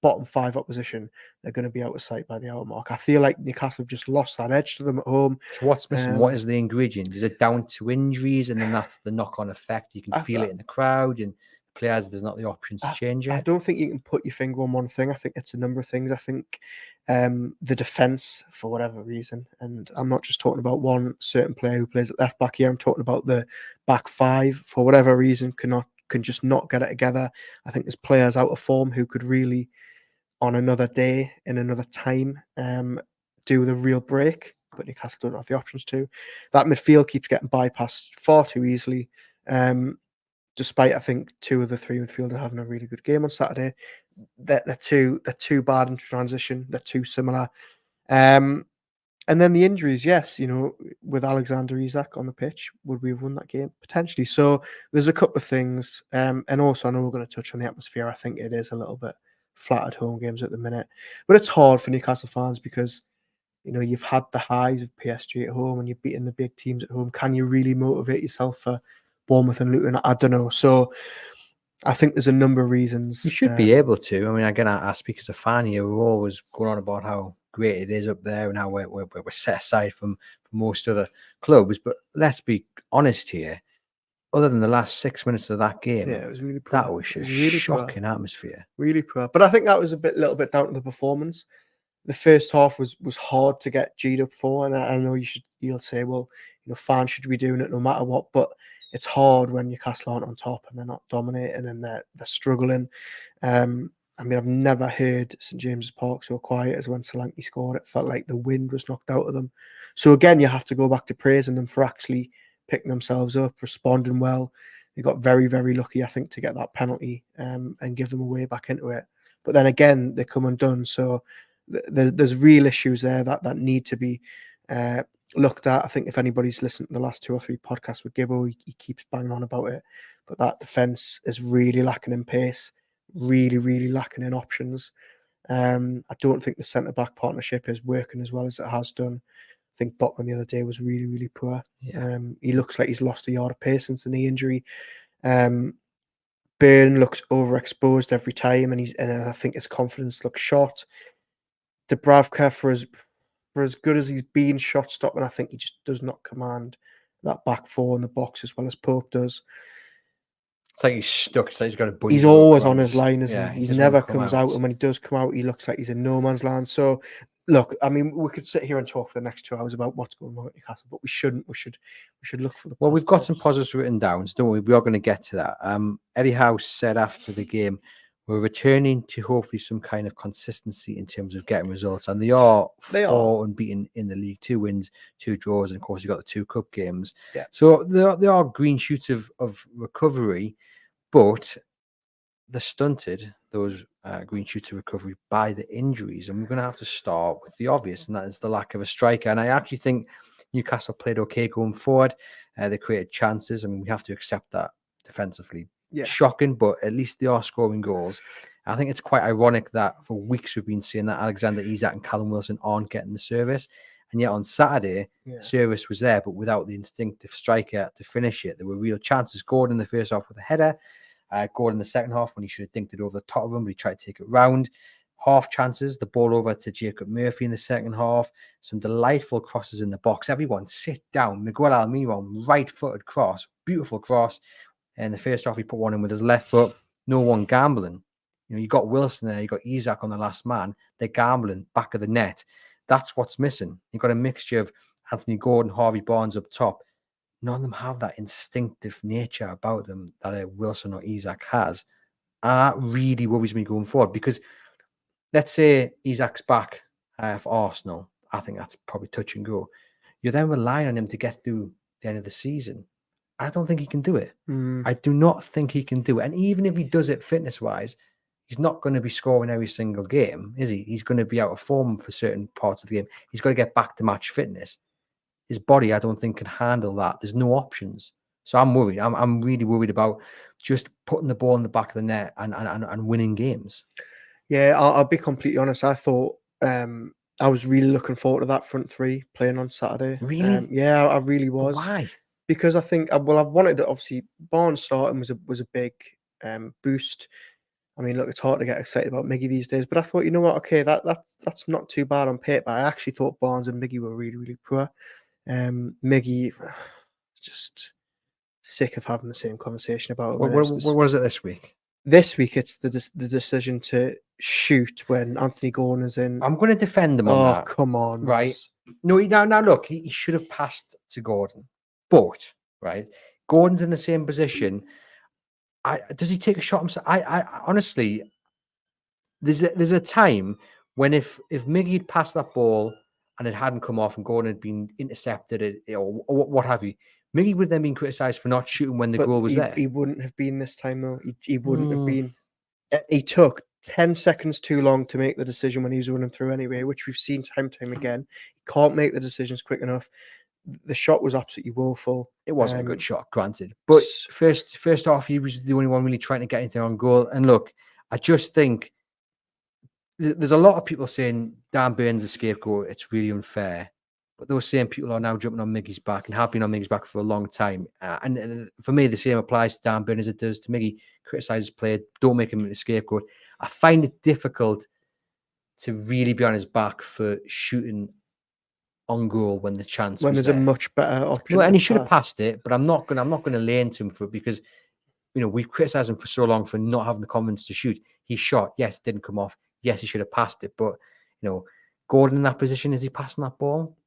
bottom 5 opposition. They're going to be out of sight by the hour mark. I feel like Newcastle have just lost that edge to them at home. So what's missing? What is the ingredient? Is it down to injuries and then that's the knock-on effect? You can feel it in the crowd and players, there's not the options to change it. I don't think you can put your finger on one thing. I think it's a number of things. I think the defence, for whatever reason, and I'm not just talking about one certain player who plays at left back here. I'm talking about the back 5, for whatever reason, can just not get it together. I think there's players out of form who could really, on another day, in another time, do the real break, but Newcastle don't have the options to. That midfield keeps getting bypassed far too easily. Despite I think 2 of the 3 midfielders having a really good game on Saturday, they're too bad in transition. They're too similar. And then the injuries, yes, with Alexander Isak on the pitch, would we have won that game? Potentially. So there's a couple of things. And also, I know we're going to touch on the atmosphere. I think it is a little bit flat at home games at the minute. But it's hard for Newcastle fans because, you've had the highs of PSG at home and you're beating the big teams at home. Can you really motivate yourself for Bournemouth and Luton? I don't know. So I think there's a number of reasons. You should be able to. I mean, again, I speak as a fan here. We're always going on about how great it is up there and how we're set aside from most other clubs. But let's be honest here. Other than the last 6 minutes of that game, yeah, it was really poor. That was a really shocking atmosphere. Really poor. But I think that was a little bit down to the performance. The first half was hard to get G'd up for, and I know you'll say, well, fans should be doing it no matter what, but it's hard when Newcastle aren't on top and they're not dominating and they're struggling. I mean, I've never heard St James's Park so quiet as when Solanke scored. It felt like the wind was knocked out of them. So again, you have to go back to praising them for actually picking themselves up, responding well. They got very, very lucky, I think, to get that penalty and give them a way back into it. But then again, they come undone. So there's real issues there that need to be looked at. I think if anybody's listened to the last 2 or 3 podcasts with Gibbo, he keeps banging on about it. But that defence is really lacking in pace, really, really lacking in options. I don't think the centre-back partnership is working as well as it has done. I think Botman the other day was really, really poor. Yeah. He looks like he's lost a yard of pace since the knee injury. Burn looks overexposed every time, and I think his confidence looks shot. Dubravka, for as good as he's been shot stopping, I think he just does not command that back four in the box as well as Pope does. It's like he's stuck. It's like he's got a bunny. He's always on his line, isn't Yeah, he? He doesn't wanna never come comes out, and when he does come out, he looks like he's in no man's land. So, look, I mean, we could sit here and talk for the next 2 hours about what's going on at Newcastle, but we shouldn't. We should look for the. Well, we've got some positives. positives written down, so don't worry. We are going to get to that. Eddie Howe said after the game, we're returning to hopefully some kind of consistency in terms of getting results, and they are unbeaten in the league, 2 wins, 2 draws, and of course you got the 2 cup games. Yeah. So there are green shoots of recovery, but they're stunted, those green shoots of recovery, by the injuries, and we're going to have to start with the obvious, and that is the lack of a striker. And I actually think Newcastle played okay going forward. They created chances. I mean, we have to accept that defensively. Yeah. Shocking, but at least they are scoring goals. I think it's quite ironic that for weeks we've been seeing that Alexander Isak and Callum Wilson aren't getting the service. And yet on Saturday, service was there, but without the instinctive striker to finish it. There were real chances. Gordon in the first half with a header. Gordon in the second half when he should have dinked it over the top of him, but he tried to take it round. Half chances, the ball over to Jacob Murphy in the second half. Some delightful crosses in the box. Everyone sit down. Miguel Almiron, right-footed cross. Beautiful cross. And the first half, he put one in with his left foot. No one gambling. You know, you got Wilson there. You got Isak on the last man. They're gambling back of the net. That's what's missing. You've got a mixture of Anthony Gordon, Harvey Barnes up top. None of them have that instinctive nature about them that a Wilson or Isak has. And that really worries me going forward, because let's say Isak's back for Arsenal. I think that's probably touch and go. You're then relying on him to get through the end of the season. I don't think he can do it. I do not think he can do it. And even if he does it fitness-wise, he's not going to be scoring every single game, is he? He's going to be out of form for certain parts of the game. He's got to get back to match fitness. His body, I don't think, can handle that. There's no options. So I'm worried. I'm really worried about just putting the ball in the back of the net and winning games. Yeah, I'll be completely honest. I thought I was really looking forward to that front three playing on Saturday. Really? Yeah, I really was. But why? Because I think, I've wanted to, obviously, Barnes starting was a big boost. I mean, look, it's hard to get excited about Miggy these days, but I thought, you know what, okay, that's not too bad on paper. I actually thought Barnes and Miggy were really, really poor. Miggy, just sick of having the same conversation about him. What is it this week? This week, it's the decision to shoot when Anthony Gordon is in. I'm going to defend him on that. Oh, come on. Right. Ross. No, now look, he should have passed to Gordon. But, right, Gordon's in the same position. Does he take a shot himself? I honestly, there's a time when if Miggy had passed that ball and it hadn't come off and Gordon had been intercepted or what have you, Miggy would then been criticised for not shooting when the goal was there. He wouldn't have been this time, though. He wouldn't have been. He took 10 seconds too long to make the decision when he was running through anyway, which we've seen time and time again. He can't make the decisions quick enough. The shot was absolutely woeful. It wasn't a good shot, granted. But first off, he was the only one really trying to get anything on goal. And look, I just think there's a lot of people saying Dan Burns is a scapegoat. It's really unfair. But those same people are now jumping on Miggy's back and have been on Miggy's back for a long time. And for me, the same applies to Dan Burns as it does to Miggy. Criticise his player. Don't make him a scapegoat. I find it difficult to really be on his back for shooting on goal when the chance when was there's there. a much better option. No, and he should have passed it, but I'm not going to lay into him for it, because we've criticised him for so long for not having the confidence to shoot. He shot, yes, it didn't come off. Yes, he should have passed it, but Gordon in that position, is he passing that ball?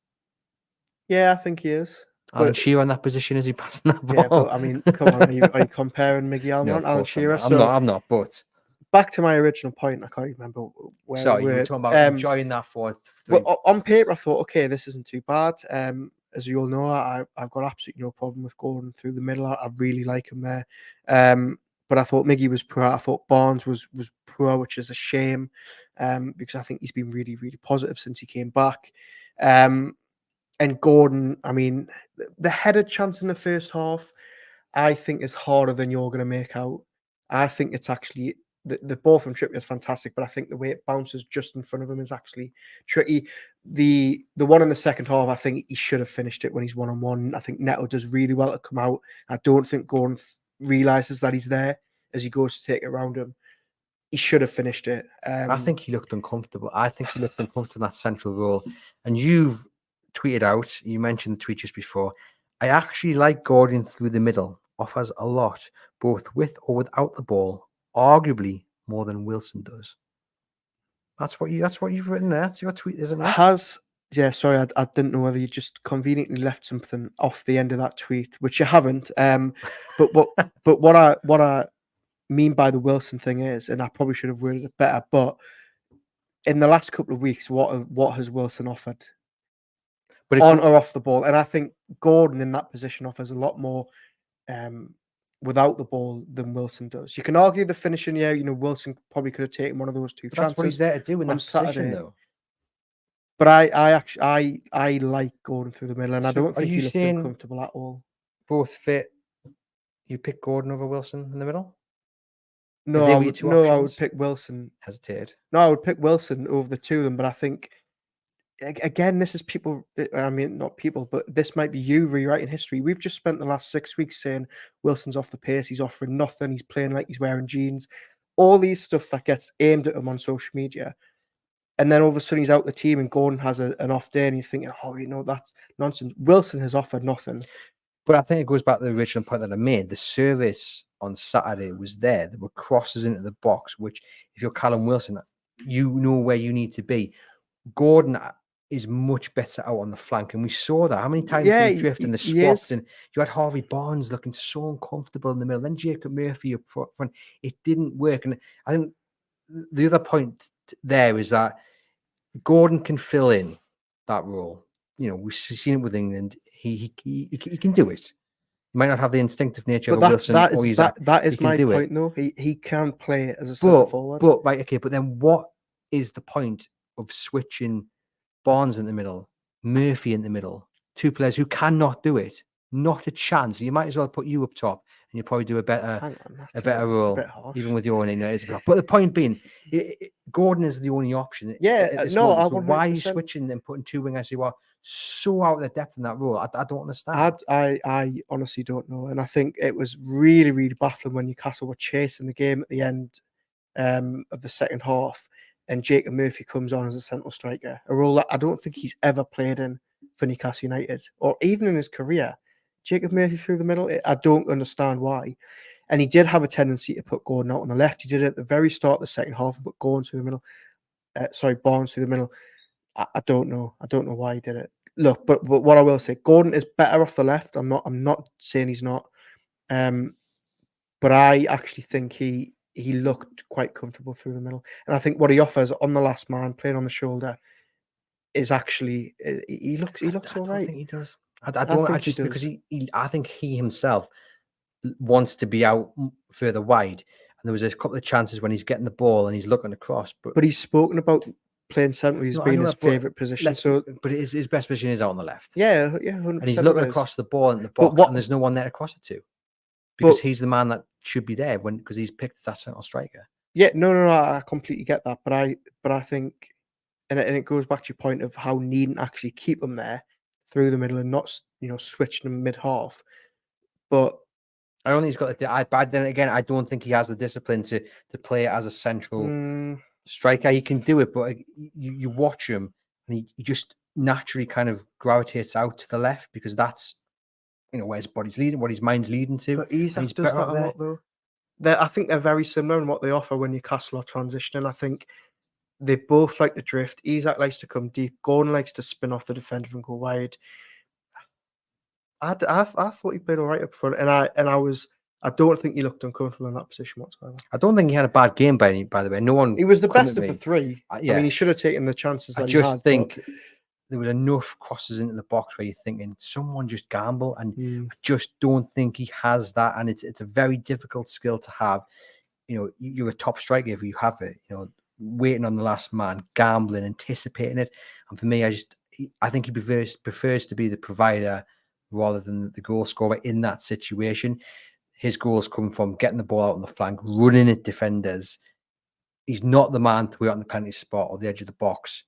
Yeah, I think he is. Alan Shearer in that position, is he passing that ball? Yeah, but I mean, come on, are you comparing Miggy Almiron, No, Alan Shearer? I'm not. But back to my original point, I can't remember where. Sorry, you were talking about enjoying that fourth. Well, on paper, I thought, okay, this isn't too bad. As you all know, I've got absolutely no problem with Gordon through the middle. I really like him there. But I thought Miggy was poor. I thought Barnes was poor, which is a shame, because I think he's been really, really positive since he came back. And Gordon, I mean, the headed chance in the first half, I think is harder than you're going to make out. I think it's actually the ball from Trippier is fantastic, but I think the way it bounces just in front of him is actually tricky. The one in the second half, I think he should have finished it when he's 1-on-1. I think Neto does really well to come out. I don't think Gordon realizes that he's there as he goes to take it around him. He should have finished it. I think he looked uncomfortable. I think he looked uncomfortable in that central role. And you've tweeted out, you mentioned the tweet just before, I actually like Gordon through the middle. Offers a lot, both with or without the ball, arguably more than Wilson does. That's what you've written there. That's your tweet, isn't it? Sorry, I didn't know whether you just conveniently left something off the end of that tweet, which you haven't. But what I mean by the Wilson thing is, and I probably should have worded it better, but in the last couple of weeks, what has Wilson offered on or off the ball? And I think Gordon in that position offers a lot more without the ball than Wilson does. You can argue the finishing, Wilson probably could have taken one of those two chances. That's what he's there to do in that Saturday. position, though. But I like Gordon through the middle, and I don't think he looked uncomfortable at all. Both fit. You pick Gordon over Wilson in the middle? No, I would pick Wilson. Hesitated. No, I would pick Wilson over the two of them, but I think, again, this is people, I mean, not people, but this might be you rewriting history. We've just spent the last 6 weeks saying Wilson's off the pace, he's offering nothing, he's playing like he's wearing jeans. All these stuff that gets aimed at him on social media. And then all of a sudden he's out the team and Gordon has an off day and you're thinking, that's nonsense. Wilson has offered nothing. But I think it goes back to the original point that I made. The service on Saturday was there. There were crosses into the box, which if you're Callum Wilson, you know where you need to be. Gordon is much better out on the flank, and we saw that. How many times did he drift and the swaps? And you had Harvey Barnes looking so uncomfortable in the middle. Then Jacob Murphy up front. It didn't work. And I think the other point there is that Gordon can fill in that role. We've seen it with England. He can do it. He might not have the instinctive nature of Wilson. That is my point, though. He can play as a centre forward. But then what is the point of switching Barnes in the middle, Murphy in the middle, two players who cannot do it? Not a chance. You might as well put you up top, and you'll probably do a better role, even with your own. But the point being, Gordon is the only option. Why are you switching and putting two wingers who are so out of their depth in that role? I don't understand. I honestly don't know, and I think it was really, really baffling when Newcastle were chasing the game at the end of the second half, and Jacob Murphy comes on as a central striker, a role that I don't think he's ever played in for Newcastle United, or even in his career. Jacob Murphy through the middle, I don't understand why. And he did have a tendency to put Gordon out on the left. He did it at the very start of the second half, but Barnes through the middle. I don't know. I don't know why he did it. Look, but what I will say, Gordon is better off the left. I'm not saying he's not. But I actually think he looked quite comfortable through the middle. And I think what he offers on the last man, playing on the shoulder, is actually he looks all right. I think he does. I think he himself wants to be out further wide. And there was a couple of chances when he's getting the ball and he's looking across. But he's spoken about playing centre as being his favourite position. But his best position is out on the left. Yeah, 100%. And he's looking across the ball in the box, and there's no one there to cross it to. Because he's the man that should be there because he's picked that central striker. Yeah, no, I completely get that. But I think, and it goes back to your point of how needn't actually keep him there through the middle and not switching him mid half. But I don't think he's got the. But then again, I don't think he has the discipline to play as a central striker. He can do it, but you watch him and he just naturally kind of gravitates out to the left because that's where his body's leading, what his mind's leading to. But Isak does that a lot, though. I think they're very similar in what they offer when Newcastle are transitioning. I think they both like to drift. Isak likes to come deep. Gordon likes to spin off the defender and go wide. I thought he played all right up front, and I don't think he looked uncomfortable in that position whatsoever. I don't think he had a bad game by the way. No one. He was the best of the three. Yeah. I mean, he should have taken the chances. I just think there was enough crosses into the box where you're thinking someone just gamble, and I just don't think he has that. And it's a very difficult skill to have. You're a top striker if you have it. Waiting on the last man, gambling, anticipating it. And for me, I think he prefers to be the provider rather than the goal scorer in that situation. His goals come from getting the ball out on the flank, running at defenders, he's not the man to wait on the penalty spot or the edge of the box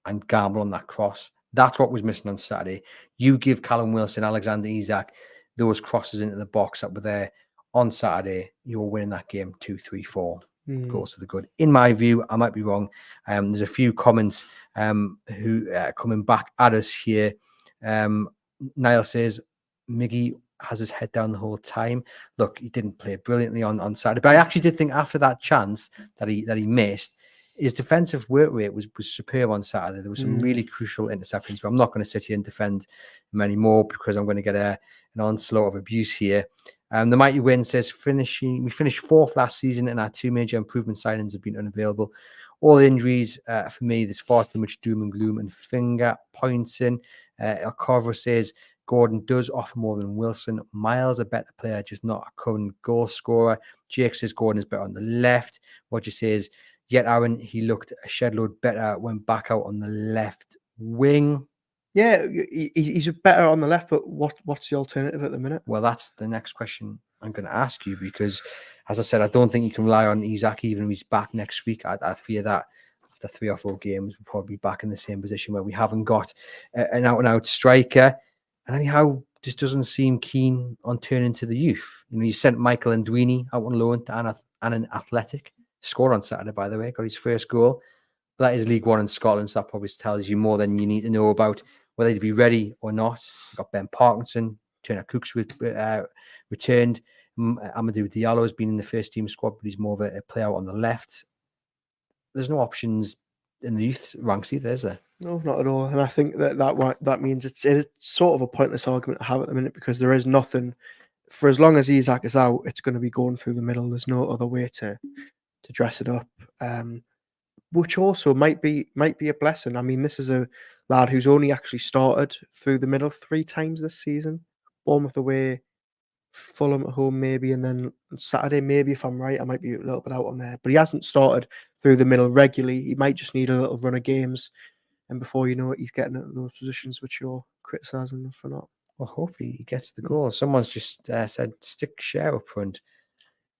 and gamble on that cross. That's what was missing on Saturday. You give Callum Wilson, Alexander Isak, those crosses into the box that were there on Saturday, you're winning that game 2-3-4 goals to the good. In my view, I might be wrong. There's a few comments who coming back at us here. Niall says, Miggy has his head down the whole time. Look, he didn't play brilliantly on Saturday, but I actually did think after that chance that he missed, his defensive work rate was superb on Saturday. There was some really crucial interceptions, but I'm not going to sit here and defend him anymore because I'm going to get an onslaught of abuse here. The Mighty Win says, we finished fourth last season and our two major improvement signings have been unavailable. All injuries, for me, there's far too much doom and gloom and finger pointing. El Corvo says, Gordon does offer more than Wilson. Miles a better player, just not a current goal scorer. Jake says Gordon is better on the left. Roger says, yet Aaron, he looked a shed load better when back out on the left wing. Yeah, he's better on the left, but what's the alternative at the minute? Well, that's the next question I'm going to ask you because, as I said, I don't think you can rely on Isak even if he's back next week. I fear that after 3 or 4 games, we'll probably be back in the same position where we haven't got an out-and-out striker. And anyhow, just doesn't seem keen on turning to the youth. You know, you sent Michael Ndwini out on loan to an Athletic. Scored on Saturday, by the way, got his first goal. But that is League One in Scotland, so that probably tells you more than you need to know about whether to be ready or not. We've got Ben Parkinson, Turner Cooks returned. Amadou Diallo has been in the first team squad, but he's more of a player out on the left. There's no options in the youth ranks either, is there? No, not at all. And I think that means it's sort of a pointless argument to have at the minute because there is nothing. For as long as Isak is out, it's going to be going through the middle. There's no other way to dress it up, which also might be a blessing. I mean, this is a lad who's only actually started through the middle 3 times this season. Bournemouth away, Fulham at home maybe, and then Saturday maybe, if I'm right. I might be a little bit out on there. But he hasn't started through the middle regularly. He might just need a little run of games, and before you know it, he's getting into those positions which you're criticising him for not. Well, hopefully he gets the goal. Someone's just said stick Share up front.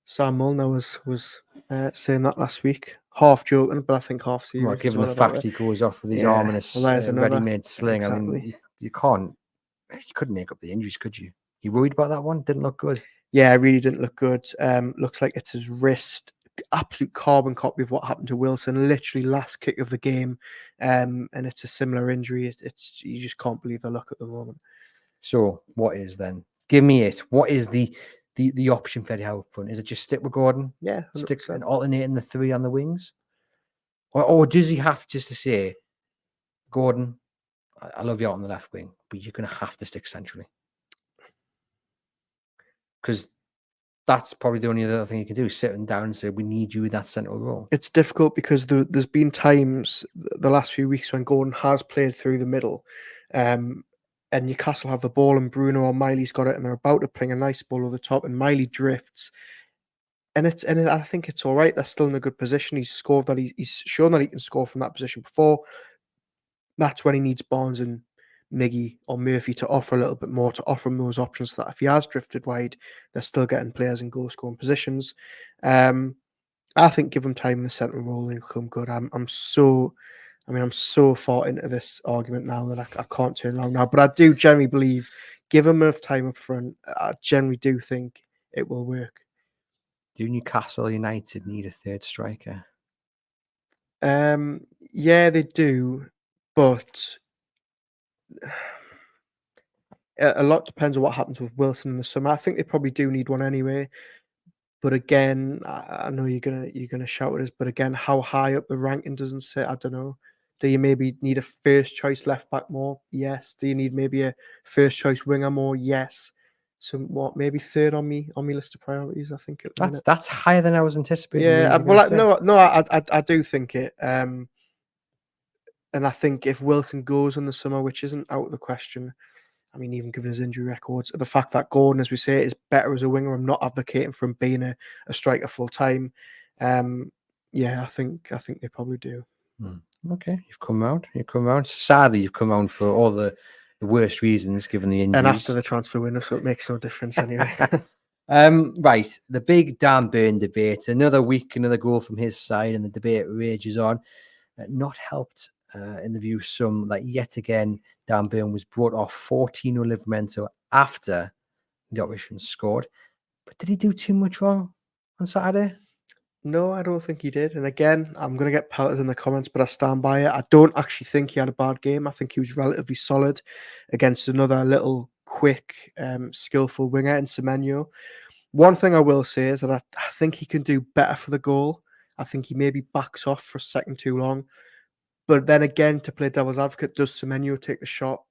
Sam Mulner was saying that last week. Half joking, but I think half serious. Well, given the fact he goes off with his arm in a ready-made sling, exactly. I mean, you couldn't make up the injuries, could you? You worried about that one? Didn't look good. Yeah, it really didn't look good. Looks like it's his wrist. Absolute carbon copy of what happened to Wilson. Literally last kick of the game, and it's a similar injury. It's you just can't believe the luck at the moment. So what is then? Give me it. What is the option for Eddie Howe up front? Is it just stick with Gordon? Yeah, 100%. Stick and alternating the 3 on the wings, or does he have just to say, Gordon, I love you out on the left wing, but you're going to have to stick centrally because that's probably the only other thing you can do: sitting down and say, we need you in that central role. It's difficult because there's been times the last few weeks when Gordon has played through the middle, and Newcastle have the ball and Bruno or Miley's got it and they're about to ping a nice ball over the top and Miley drifts. And I think it's all right. They're still in a good position. He's scored that he's shown that he can score from that position before. That's when he needs Barnes and Miggy or Murphy to offer a little bit more, to offer him those options so that if he has drifted wide, they're still getting players in goal scoring positions. I think give him time in the central role and he'll come good. I'm so far into this argument now that I can't turn around now. But I do generally believe, give him enough time up front, I generally do think it will work. Do Newcastle United need a third striker? Yeah, they do, but a lot depends on what happens with Wilson in the summer. I think they probably do need one anyway. But again, I know you're gonna shout at us, but again, how high up the ranking doesn't sit. I don't know. Do you maybe need a first choice left back more? Yes. Do you need maybe a first choice winger more? Yes. So what? Maybe third on me list of priorities. I think that's higher than I was anticipating. Yeah. Well, I do think it. And I think if Wilson goes in the summer, which isn't out of the question. I mean, even given his injury records, the fact that Gordon, as we say, is better as a winger, I'm not advocating for him being a striker full time. Yeah, I think they probably do. Okay, you've come around. Sadly, you've come around for all the worst reasons, given the injuries. And after the transfer window, so it makes no difference anyway. Right, the big Dan Burn debate. Another week, another goal from his side, and the debate rages on. Not helped in the view some that yet again Dan Burn was brought off 14-0 Livermento after the opposition scored. But did he do too much wrong on Saturday? No, I don't think he did. And again, I'm going to get pelted in the comments, but I stand by it. I don't actually think he had a bad game. I think he was relatively solid against another little quick, skillful winger in Semenyo. One thing I will say is that I think he can do better for the goal. I think he maybe backs off for a second too long. But then again, to play devil's advocate, does Semenyo take the shot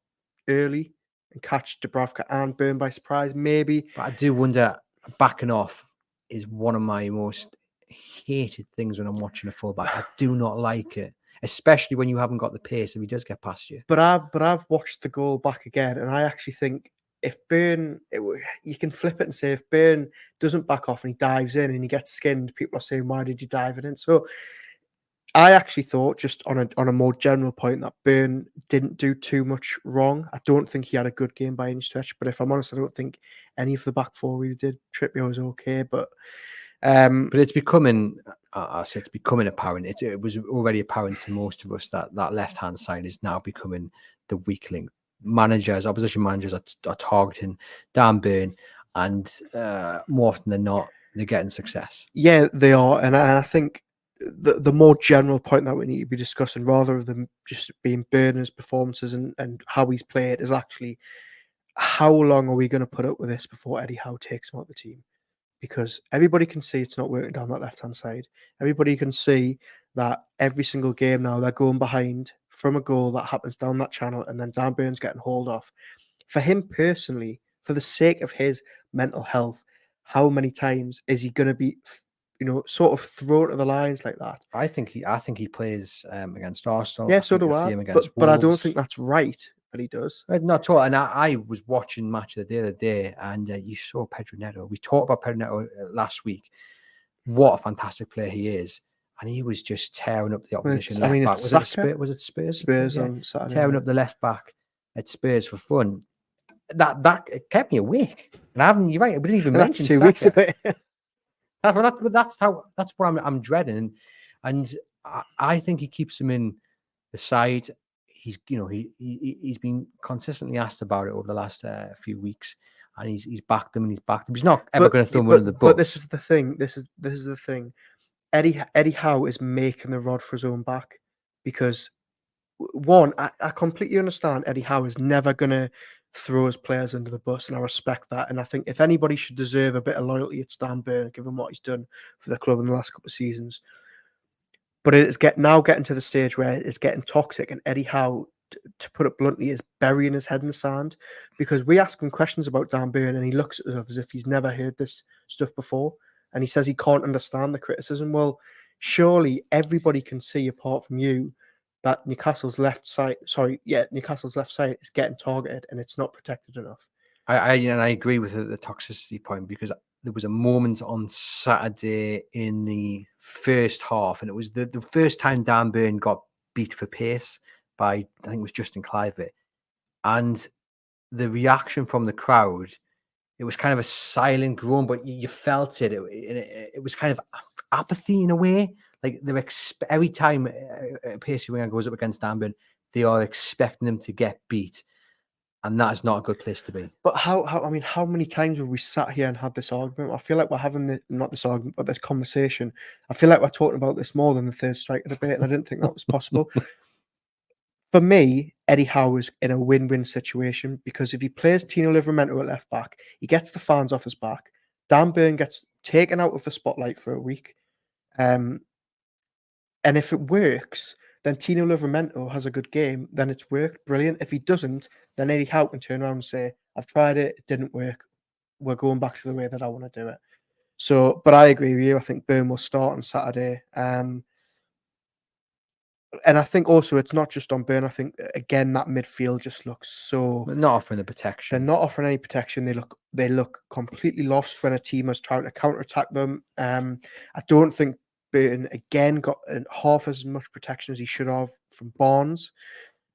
early and catch Dubravka and Burn by surprise? Maybe. But I do wonder, backing off is one of my most hated things when I'm watching a fullback. I do not like it, especially when you haven't got the pace if he does get past you. But I've watched the goal back again, and I actually think if Burn, you can flip it and say if Burn doesn't back off and he dives in and he gets skinned, people are saying, why did you dive in? So I actually thought, just on a more general point, that Burn didn't do too much wrong. I don't think he had a good game by any stretch, but if I'm honest, I don't think any of the back four really did. Trippier was okay, but it's becoming, I say it's becoming apparent. It was already apparent to most of us that that left-hand side is now becoming the weak link. Opposition managers are targeting Dan Burn, and more often than not, they're getting success. Yeah, they are, and I think the more general point that we need to be discussing, rather than just being Burner's performances and how he's played, is actually how long are we going to put up with this before Eddie Howe takes him out the team? Because everybody can see it's not working down that left-hand side. Everybody can see that every single game now they're going behind from a goal that happens down that channel, and then Dan Burn's getting hauled off. For him personally, for the sake of his mental health, how many times is he going to be, sort of thrown to the lines like that? I think he plays against Arsenal. Yeah, so do I. But I don't think that's right that he does. Not at all. And I was watching Match of the other day, and you saw Pedro Neto. We talked about Pedro Neto last week. What a fantastic player he is. And he was just tearing up the opposition left back. Was it Spurs? Spurs on Saturday. Tearing up the left back at Spurs for fun. That it kept me awake. And you're right, we didn't even mention 2 weeks of it. That's what I'm dreading. And I think he keeps him in the side. He's been consistently asked about it over the last few weeks, and he's backed them and he's backed them. He's not ever going to throw him under the bus. But this is the thing. This is the thing. Eddie Howe is making the rod for his own back, because one, I completely understand Eddie Howe is never going to throw his players under the bus, and I respect that. And I think if anybody should deserve a bit of loyalty, it's Dan Burn, given what he's done for the club in the last couple of seasons. But it's now getting to the stage where it's getting toxic, and Eddie Howe, to put it bluntly, is burying his head in the sand, because we ask him questions about Dan Burn and he looks at us as if he's never heard this stuff before, and he says he can't understand the criticism. Well, surely everybody can see, apart from you, that Newcastle's left side is getting targeted and it's not protected enough. I agree with the toxicity point, because there was a moment on Saturday in the first half, and it was the first time Dan Burn got beat for pace by, I think it was Justin Clivett, and the reaction from the crowd, it was kind of a silent groan, but you felt it. It was kind of apathy in a way. Like every time a pacey winger goes up against Dan Burn, they are expecting them to get beat, and that is not a good place to be. But how many times have we sat here and had this argument? I feel like we're having not this argument, but this conversation. I feel like we're talking about this more than the third striker debate, and I didn't think that was possible. For me, Eddie Howe is in a win-win situation, because if he plays Tino Livramento at left back, he gets the fans off his back. Dan Burn gets taken out of the spotlight for a week. And if it works, then Tino Livramento has a good game, then it's worked. Brilliant. If he doesn't, then Eddie Howe can turn around and say, I've tried it, it didn't work. We're going back to the way that I want to do it. So, but I agree with you. I think Burn will start on Saturday. And I think also it's not just on Burn. I think, again, that midfield just looks so... They're not offering the protection. They're not offering any protection. They look completely lost when a team is trying to counter-attack them. I don't think Burton again got half as much protection as he should have from Barnes.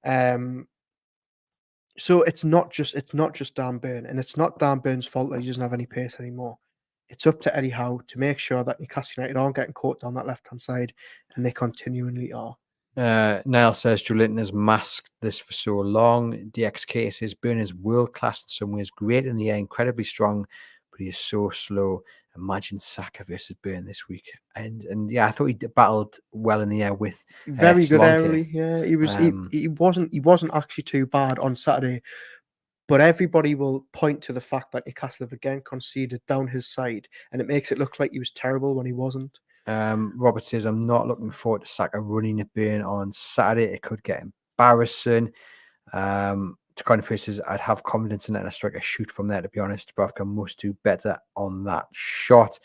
So it's not just Dan Burn, and it's not Dan Burn's fault that he doesn't have any pace anymore. it's up to Eddie Howe to make sure that Newcastle United aren't getting caught down that left-hand side, and they continually are. Niall says Joelinton has masked this for so long. DXK says Burn is world-class in some ways, great in the air, incredibly strong, but he is so slow. Imagine Saka versus Burn this week. And yeah, I thought he battled well in the air with Very good Solanke. aerially. Yeah, he wasn't actually too bad on Saturday. But everybody will point to the fact that Newcastle have again conceded down his side, and it makes it look like he was terrible when he wasn't. Robert says, I'm not looking forward to Saka running a Burn on Saturday. It could get embarrassing. Taconifer says, I'd have confidence in letting a striker shoot from there, to be honest. Dubravka must do better on that shot.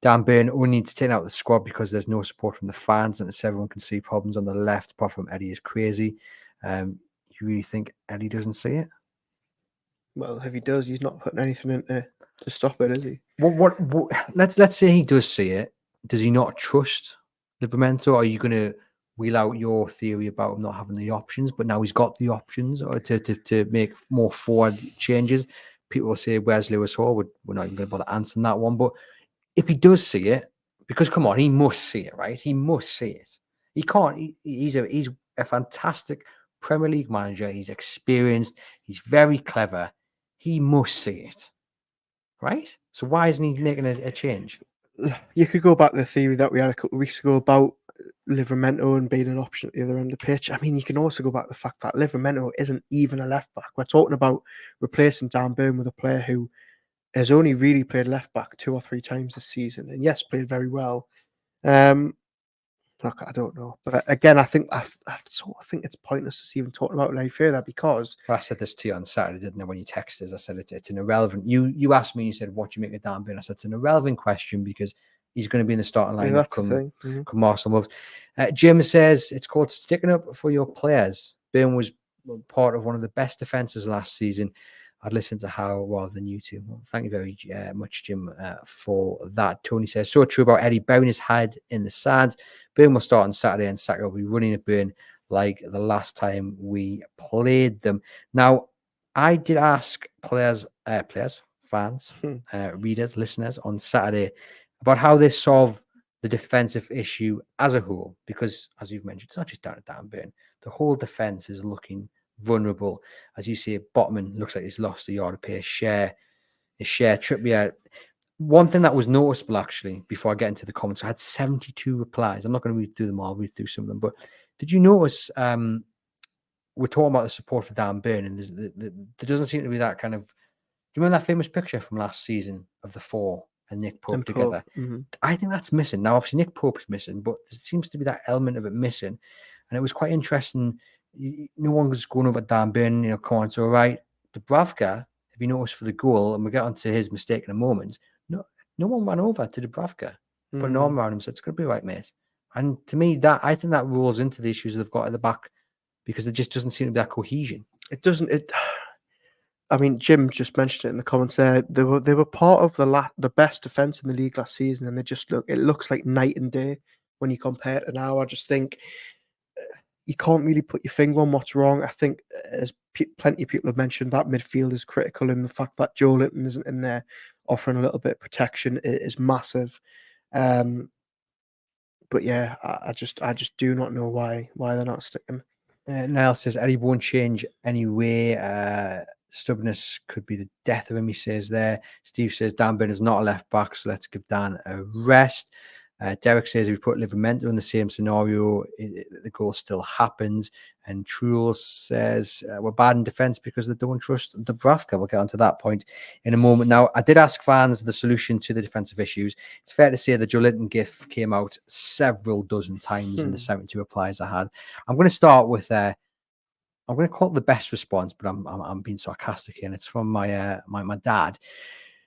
Dan Burn only needs to take out the squad because there's no support from the fans, and as everyone can see, problems on the left, apart from Eddie, is crazy. You really think Eddie doesn't see it? Well, if he does, he's not putting anything in to stop it, is he? What let's say he does see it. Does he not trust Livramento? Are you going to wheel out your theory about him not having the options, but now he's got the options or to make more forward changes? People will say, where's Lewis Hall? We're not even going to bother answering that one. But if he does see it, because come on, he must see it, right? He must see it. He can't. He's a fantastic Premier League manager. He's experienced. He's very clever. He must see it, right? So why isn't he making a change? You could go back to the theory that we had a couple of weeks ago about Livramento and being an option at the other end of the pitch. I mean, you can also go back to the fact that Livramento isn't even a left back. We're talking about replacing Dan Burn with a player who has only really played left back 2 or 3 times this season, and yes, played very well. Look, I don't know, but again, I think sort of think it's pointless to even talking about it any further because I said this to you on Saturday, didn't I? When you texted us, I said it's an irrelevant. You asked me, you said, "What do you make of Dan Burn?" I said it's an irrelevant question because he's going to be in the starting line. yeah, that's the thing. Mm-hmm. Come Arsenal moves. Jim says it's called sticking up for your players. Burn was part of one of the best defenses last season. I'd listen to Howe rather than you two. Well, thank you very much, Jim, for that. Tony says, so true about Eddie burying his head in the sand. Burn will start on Saturday and Saka will be running a Burn like the last time we played them. Now, I did ask players, fans, readers, listeners on Saturday about how they solve the defensive issue as a whole. Because, as you've mentioned, it's not just down to Dan Burn. The whole defence is looking vulnerable. As you see, Botman looks like he's lost a yard of pace. Share Trippier. One thing that was noticeable, actually, before I get into the comments, I had 72 replies. I'm not going to read through them all. I'll read through some of them. But did you notice we're talking about the support for Dan Burn, and there doesn't seem to be that kind of... Do you remember that famous picture from last season of the four and Nick Pope together? Mm-hmm. I think that's missing. Now, obviously, Nick Pope is missing, but there seems to be that element of it missing. And it was quite interesting. No one was going over Dan Burn, come on, it's all right. Dubravka, if you notice for the goal, and we'll get onto his mistake in a moment, no one ran over to Dubravka, put an arm around him, so it's going to be right, mate. And to me, I think that rolls into the issues they've got at the back because there just doesn't seem to be that cohesion. It doesn't. I mean, Jim just mentioned it in the comments there. They were part of the best defense in the league last season, and it looks like night and day when you compare it to now. I just think you can't really put your finger on what's wrong. I think, as plenty of people have mentioned, that midfield is critical, and the fact that Joelinton isn't in there offering a little bit of protection is massive. But yeah, I just do not know why they're not sticking. Niall says Eddie won't change anyway. Stubbornness could be the death of him, he says there. Steve says Dan Burn is not a left back, so let's give Dan a rest. Derek says if we put Livramento in the same scenario, the goal still happens. And Truls says we're bad in defence because they don't trust Dubravka. We'll get onto that point in a moment. Now, I did ask fans the solution to the defensive issues. It's fair to say the Joelinton gif came out several dozen times in the 72 replies I had. I'm going to start with I'm going to call it the best response, but I'm being sarcastic here, and it's from my dad.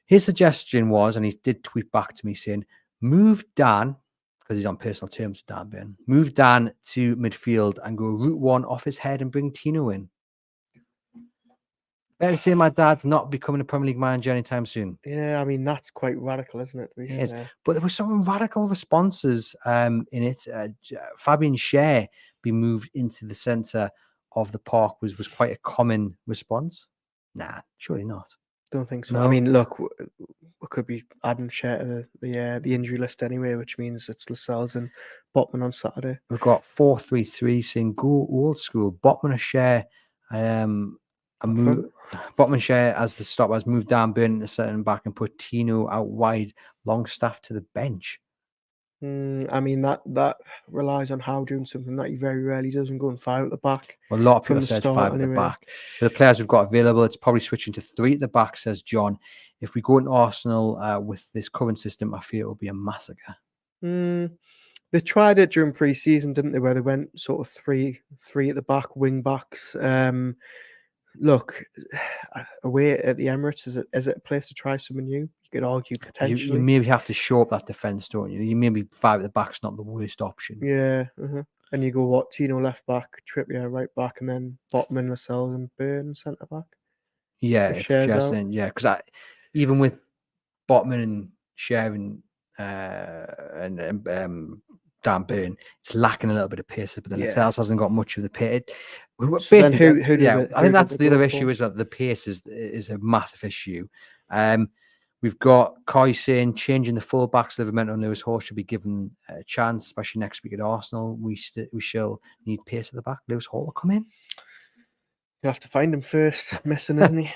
His suggestion was, and he did tweet back to me saying, move Dan, because he's on personal terms with Dan Burn, move Dan to midfield and go route one off his head and bring Tino in. Better say my dad's not becoming a Premier League manager anytime soon. Yeah, I mean, that's quite radical, isn't it? It is. But there were some radical responses in it. Fabian Schär being moved into the centre of the park was quite a common response. Nah, surely not. Don't think so. I No? mean, look, we could be adding Share to the injury list anyway, which means it's Lascelles and Botman on Saturday. We've got 4-3-3 saying go old school. Botman and Share, Botman and Share as the stop has moved down, Burn to centre back and put Tino out wide, Longstaff to the bench. I mean, that relies on Howe doing something that he very rarely does and going 5 at the back. Well, a lot of from people the said start 5 at the anyway. back. For the players we've got available, it's probably switching to 3 at the back, says John. If we go into Arsenal with this current system, I fear it will be a massacre. They tried it during pre-season, didn't they? Where they went sort of three at the back, wing backs. Look, away at the Emirates, is it a place to try something new? You could argue potentially. You maybe have to show up that defence, don't you? You maybe 5 at the back's not the worst option. Yeah, and you go what? Tino left back, Trippier right back, and then Botman, Lascelles, and Burn centre back. Yeah, If Share's out. then, yeah, because even with Botman and Sharon and Dan Burn, it's lacking a little bit of pace, but then Lascelles hasn't got much of the pace. So then who I think that's the other issue is that the pace is a massive issue. We've got Coy saying changing the full-backs, Livramento and Lewis Hall should be given a chance, especially next week at Arsenal. We shall need pace at the back. Lewis Hall will come in. You have to find him first. Missing, isn't he?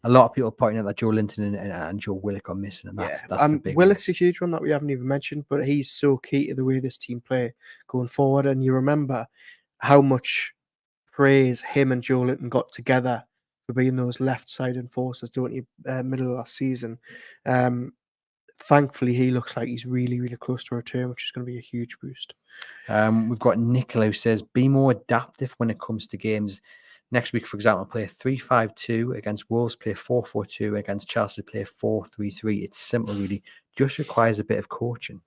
A lot of people pointing out that Joe Linton and Joe Willock are missing, and that's the big Willock's a huge one that we haven't even mentioned, but he's so key to the way this team play going forward. And you remember how much praise him and Joe Linton got together for being those left-side enforcers, don't you? Middle of last season. Thankfully, he looks like he's really, really close to a return, which is going to be a huge boost. We've got Nicola who says, be more adaptive when it comes to games. Next week, for example, play 3-5-2 against Wolves, play 4-4-2 against Chelsea, play 4-3-3. It's simple, really. Just requires a bit of coaching.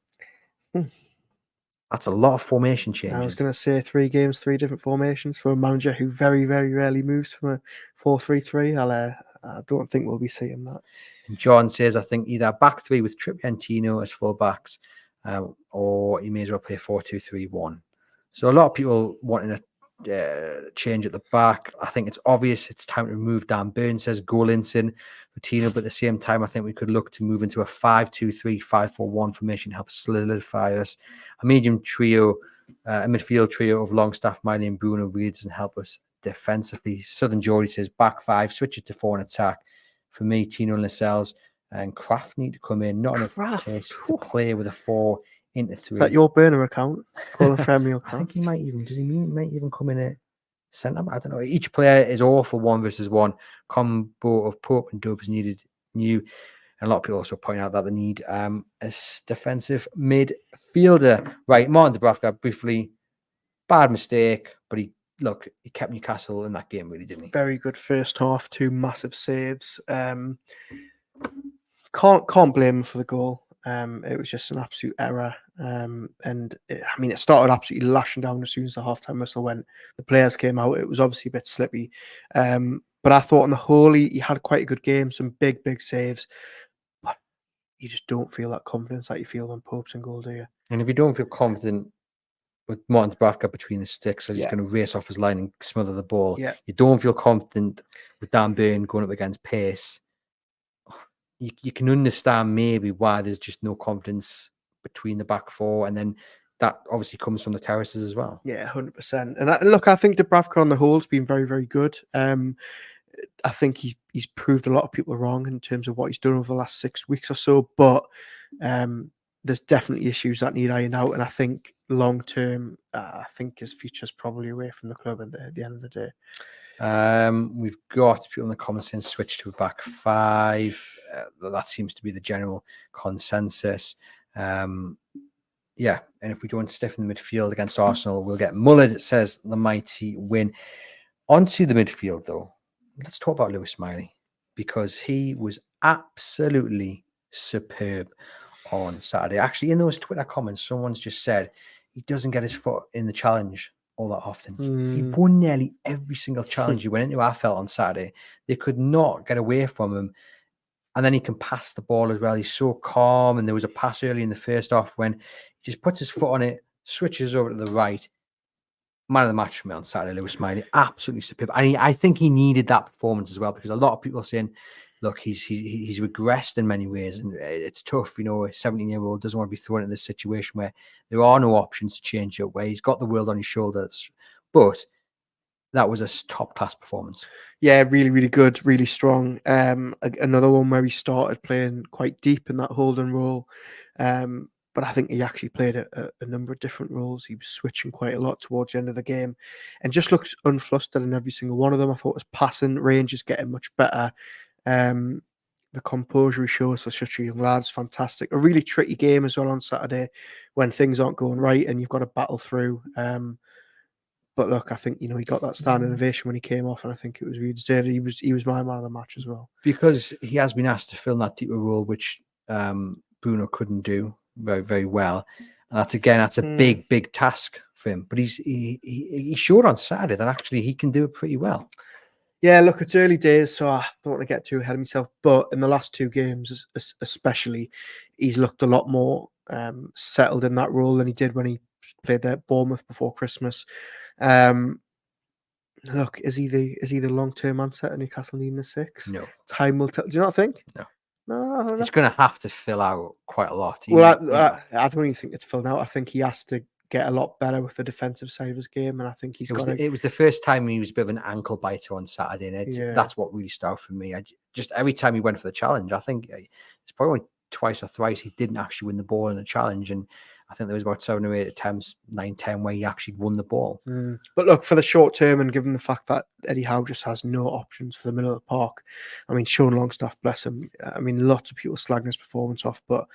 That's a lot of formation changes. I was going to say 3 games, 3 different formations for a manager who very, very rarely moves from a 4-3-3. I don't think we'll be seeing that. And John says, I think either back 3 with Trippier and Tino as full backs, or he may as well play 4-2-3-1. So a lot of people wanting to change at the back. I think it's obvious it's time to remove Dan Burn, says Golinson for Tino, but at the same time I think we could look to move into a 5-2-3, 5-4-1 formation, help solidify us. A medium trio, a midfield trio of Longstaff, Miley and Bruno really doesn't help us defensively. Southern Geordie says back 5, switch it to 4 in attack. For me, Tino and Lascelles and Kraft need to come in, not enough pace to play with a 4 into 3. Is that your burner account? Call a family account. I think he might even come in at centre. I don't know. Each player is awful 1-versus-1 combo of Pope and Dubs needed new. And a lot of people also point out that they need a defensive midfielder. Right, Martin Dubravka, briefly, bad mistake, but he kept Newcastle in that game, really, didn't he? Very good first half, 2 massive saves. Can't blame him for the goal. It was just an absolute error. It started absolutely lashing down as soon as the halftime whistle went. The players came out. It was obviously a bit slippy. But I thought on the whole, he had quite a good game, some big, big saves. But you just don't feel that confidence that you feel when Pope's in goal, do you? And if you don't feel confident with Martin Dubravka between the sticks, so he's going to race off his line and smother the ball. Yeah. You don't feel confident with Dan Burn going up against pace. You can understand maybe why there's just no confidence between the back 4, and then that obviously comes from the terraces as well. Yeah, 100%. And I think Dubravka on the whole has been very, very good. I think he's proved a lot of people wrong in terms of what he's done over the last 6 weeks or so, but there's definitely issues that need ironed out, and I think long term, I think his future's probably away from the club at the end of the day. We've got people in the comments saying switch to a back 5. That seems to be the general consensus. And if we don't stiffen the midfield against Arsenal, we'll get mullered, says the mighty win. Onto the midfield, though. Let's talk about Lewis Miley, because he was absolutely superb on Saturday. Actually, in those Twitter comments, someone's just said he doesn't get his foot in the challenge all that often. He won nearly every single challenge he went into, I felt, on Saturday. They could not get away from him. And then he can pass the ball as well. He's so calm. And there was a pass early in the first half when he just puts his foot on it, switches over to the right. Man of the match for me on Saturday, Lewis Miley. Absolutely superb. And I think he needed that performance as well, because a lot of people are saying look, he's regressed in many ways, and it's tough. A 17-year-old doesn't want to be thrown in this situation where there are no options to change it, where he's got the world on his shoulders. But that was a top-class performance. Yeah, really, really good, really strong. Another one where he started playing quite deep in that holding role. But I think he actually played a number of different roles. He was switching quite a lot towards the end of the game and just looks unflustered in every single one of them. I thought his passing range is getting much better. The composure he shows for such a young lad is fantastic. A really tricky game as well on Saturday when things aren't going right and you've got to battle through. But look, I think he got that standing ovation when he came off, and I think it was really deserved. He was my man of the match as well, because he has been asked to fill that deeper role, which Bruno couldn't do very, very well. And that's a big task for him. But he showed on Saturday that actually he can do it pretty well. Yeah, look, it's early days, so I don't want to get too ahead of myself. But in the last two games, especially, he's looked a lot more settled in that role than he did when he played at Bournemouth before Christmas. Look, is he the long-term answer at Newcastle needing a 6? No. Time will tell. Do you not think? No. No. He's going to have to fill out quite a lot. I don't even think it's filled out. I think he has to get a lot better with the defensive side of his game, and I think it was the first time he was a bit of an ankle biter on Saturday, and that's what really stood out for me. Just every time he went for the challenge, I think it's probably twice or thrice he didn't actually win the ball in the challenge, and I think there was about 7 or 8 attempts, 9, 10, where he actually won the ball. But look, for the short term, and given the fact that Eddie Howe just has no options for the middle of the park, I mean, Sean Longstaff, bless him. I mean, lots of people slagging his performance off, but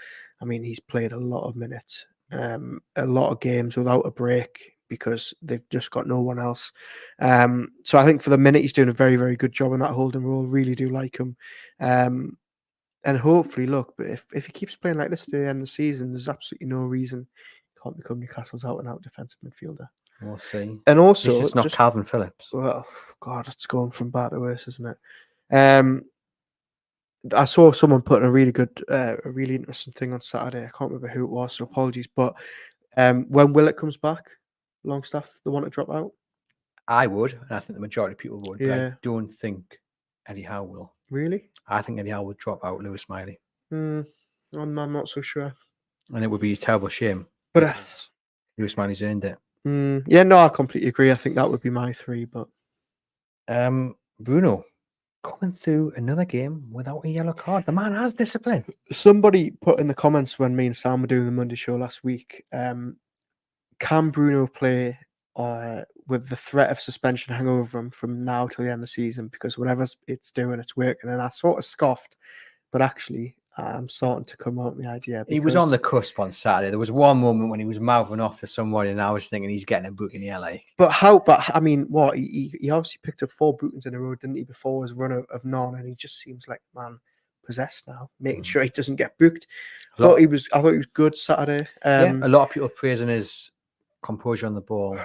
I mean, he's played a lot of minutes, a lot of games without a break because they've just got no one else. So I think for the minute, he's doing a very, very good job in that holding role. Really do like him. And hopefully, look, but if he keeps playing like this to the end of the season, there's absolutely no reason he can't become Newcastle's out-and-out defensive midfielder. We'll see. And also, it's not Calvin Phillips. Well, God, it's going from bad to worse, isn't it? I saw someone putting a really interesting thing on Saturday. I can't remember who it was, so apologies. But when Willett comes back, Longstaff, they want to drop out? I would, and I think the majority of people would. Yeah. But I don't think Eddie Howe will. Really? I think Eddie Howe would drop out Lewis Smiley. I'm not so sure. And it would be a terrible shame. But Lewis Smiley's earned it. Yeah, no, I completely agree. I think that would be my 3. But Bruno coming through another game without a yellow card. The man has discipline. Somebody put in the comments when me and Sam were doing the Monday show last week, can Bruno play with the threat of suspension hang over him from now till the end of the season? Because whatever it's doing, it's working. And I sort of scoffed, but actually I'm starting to come out with the idea. He was on the cusp on Saturday. There was one moment when he was mouthing off to someone, and I was thinking he's getting a book in the LA. But I mean, what? He obviously picked up 4 bookings in a row, didn't he, before his run of none? And he just seems like, man, possessed now, making sure he doesn't get booked. I thought he was good Saturday. A lot of people praising his composure on the ball,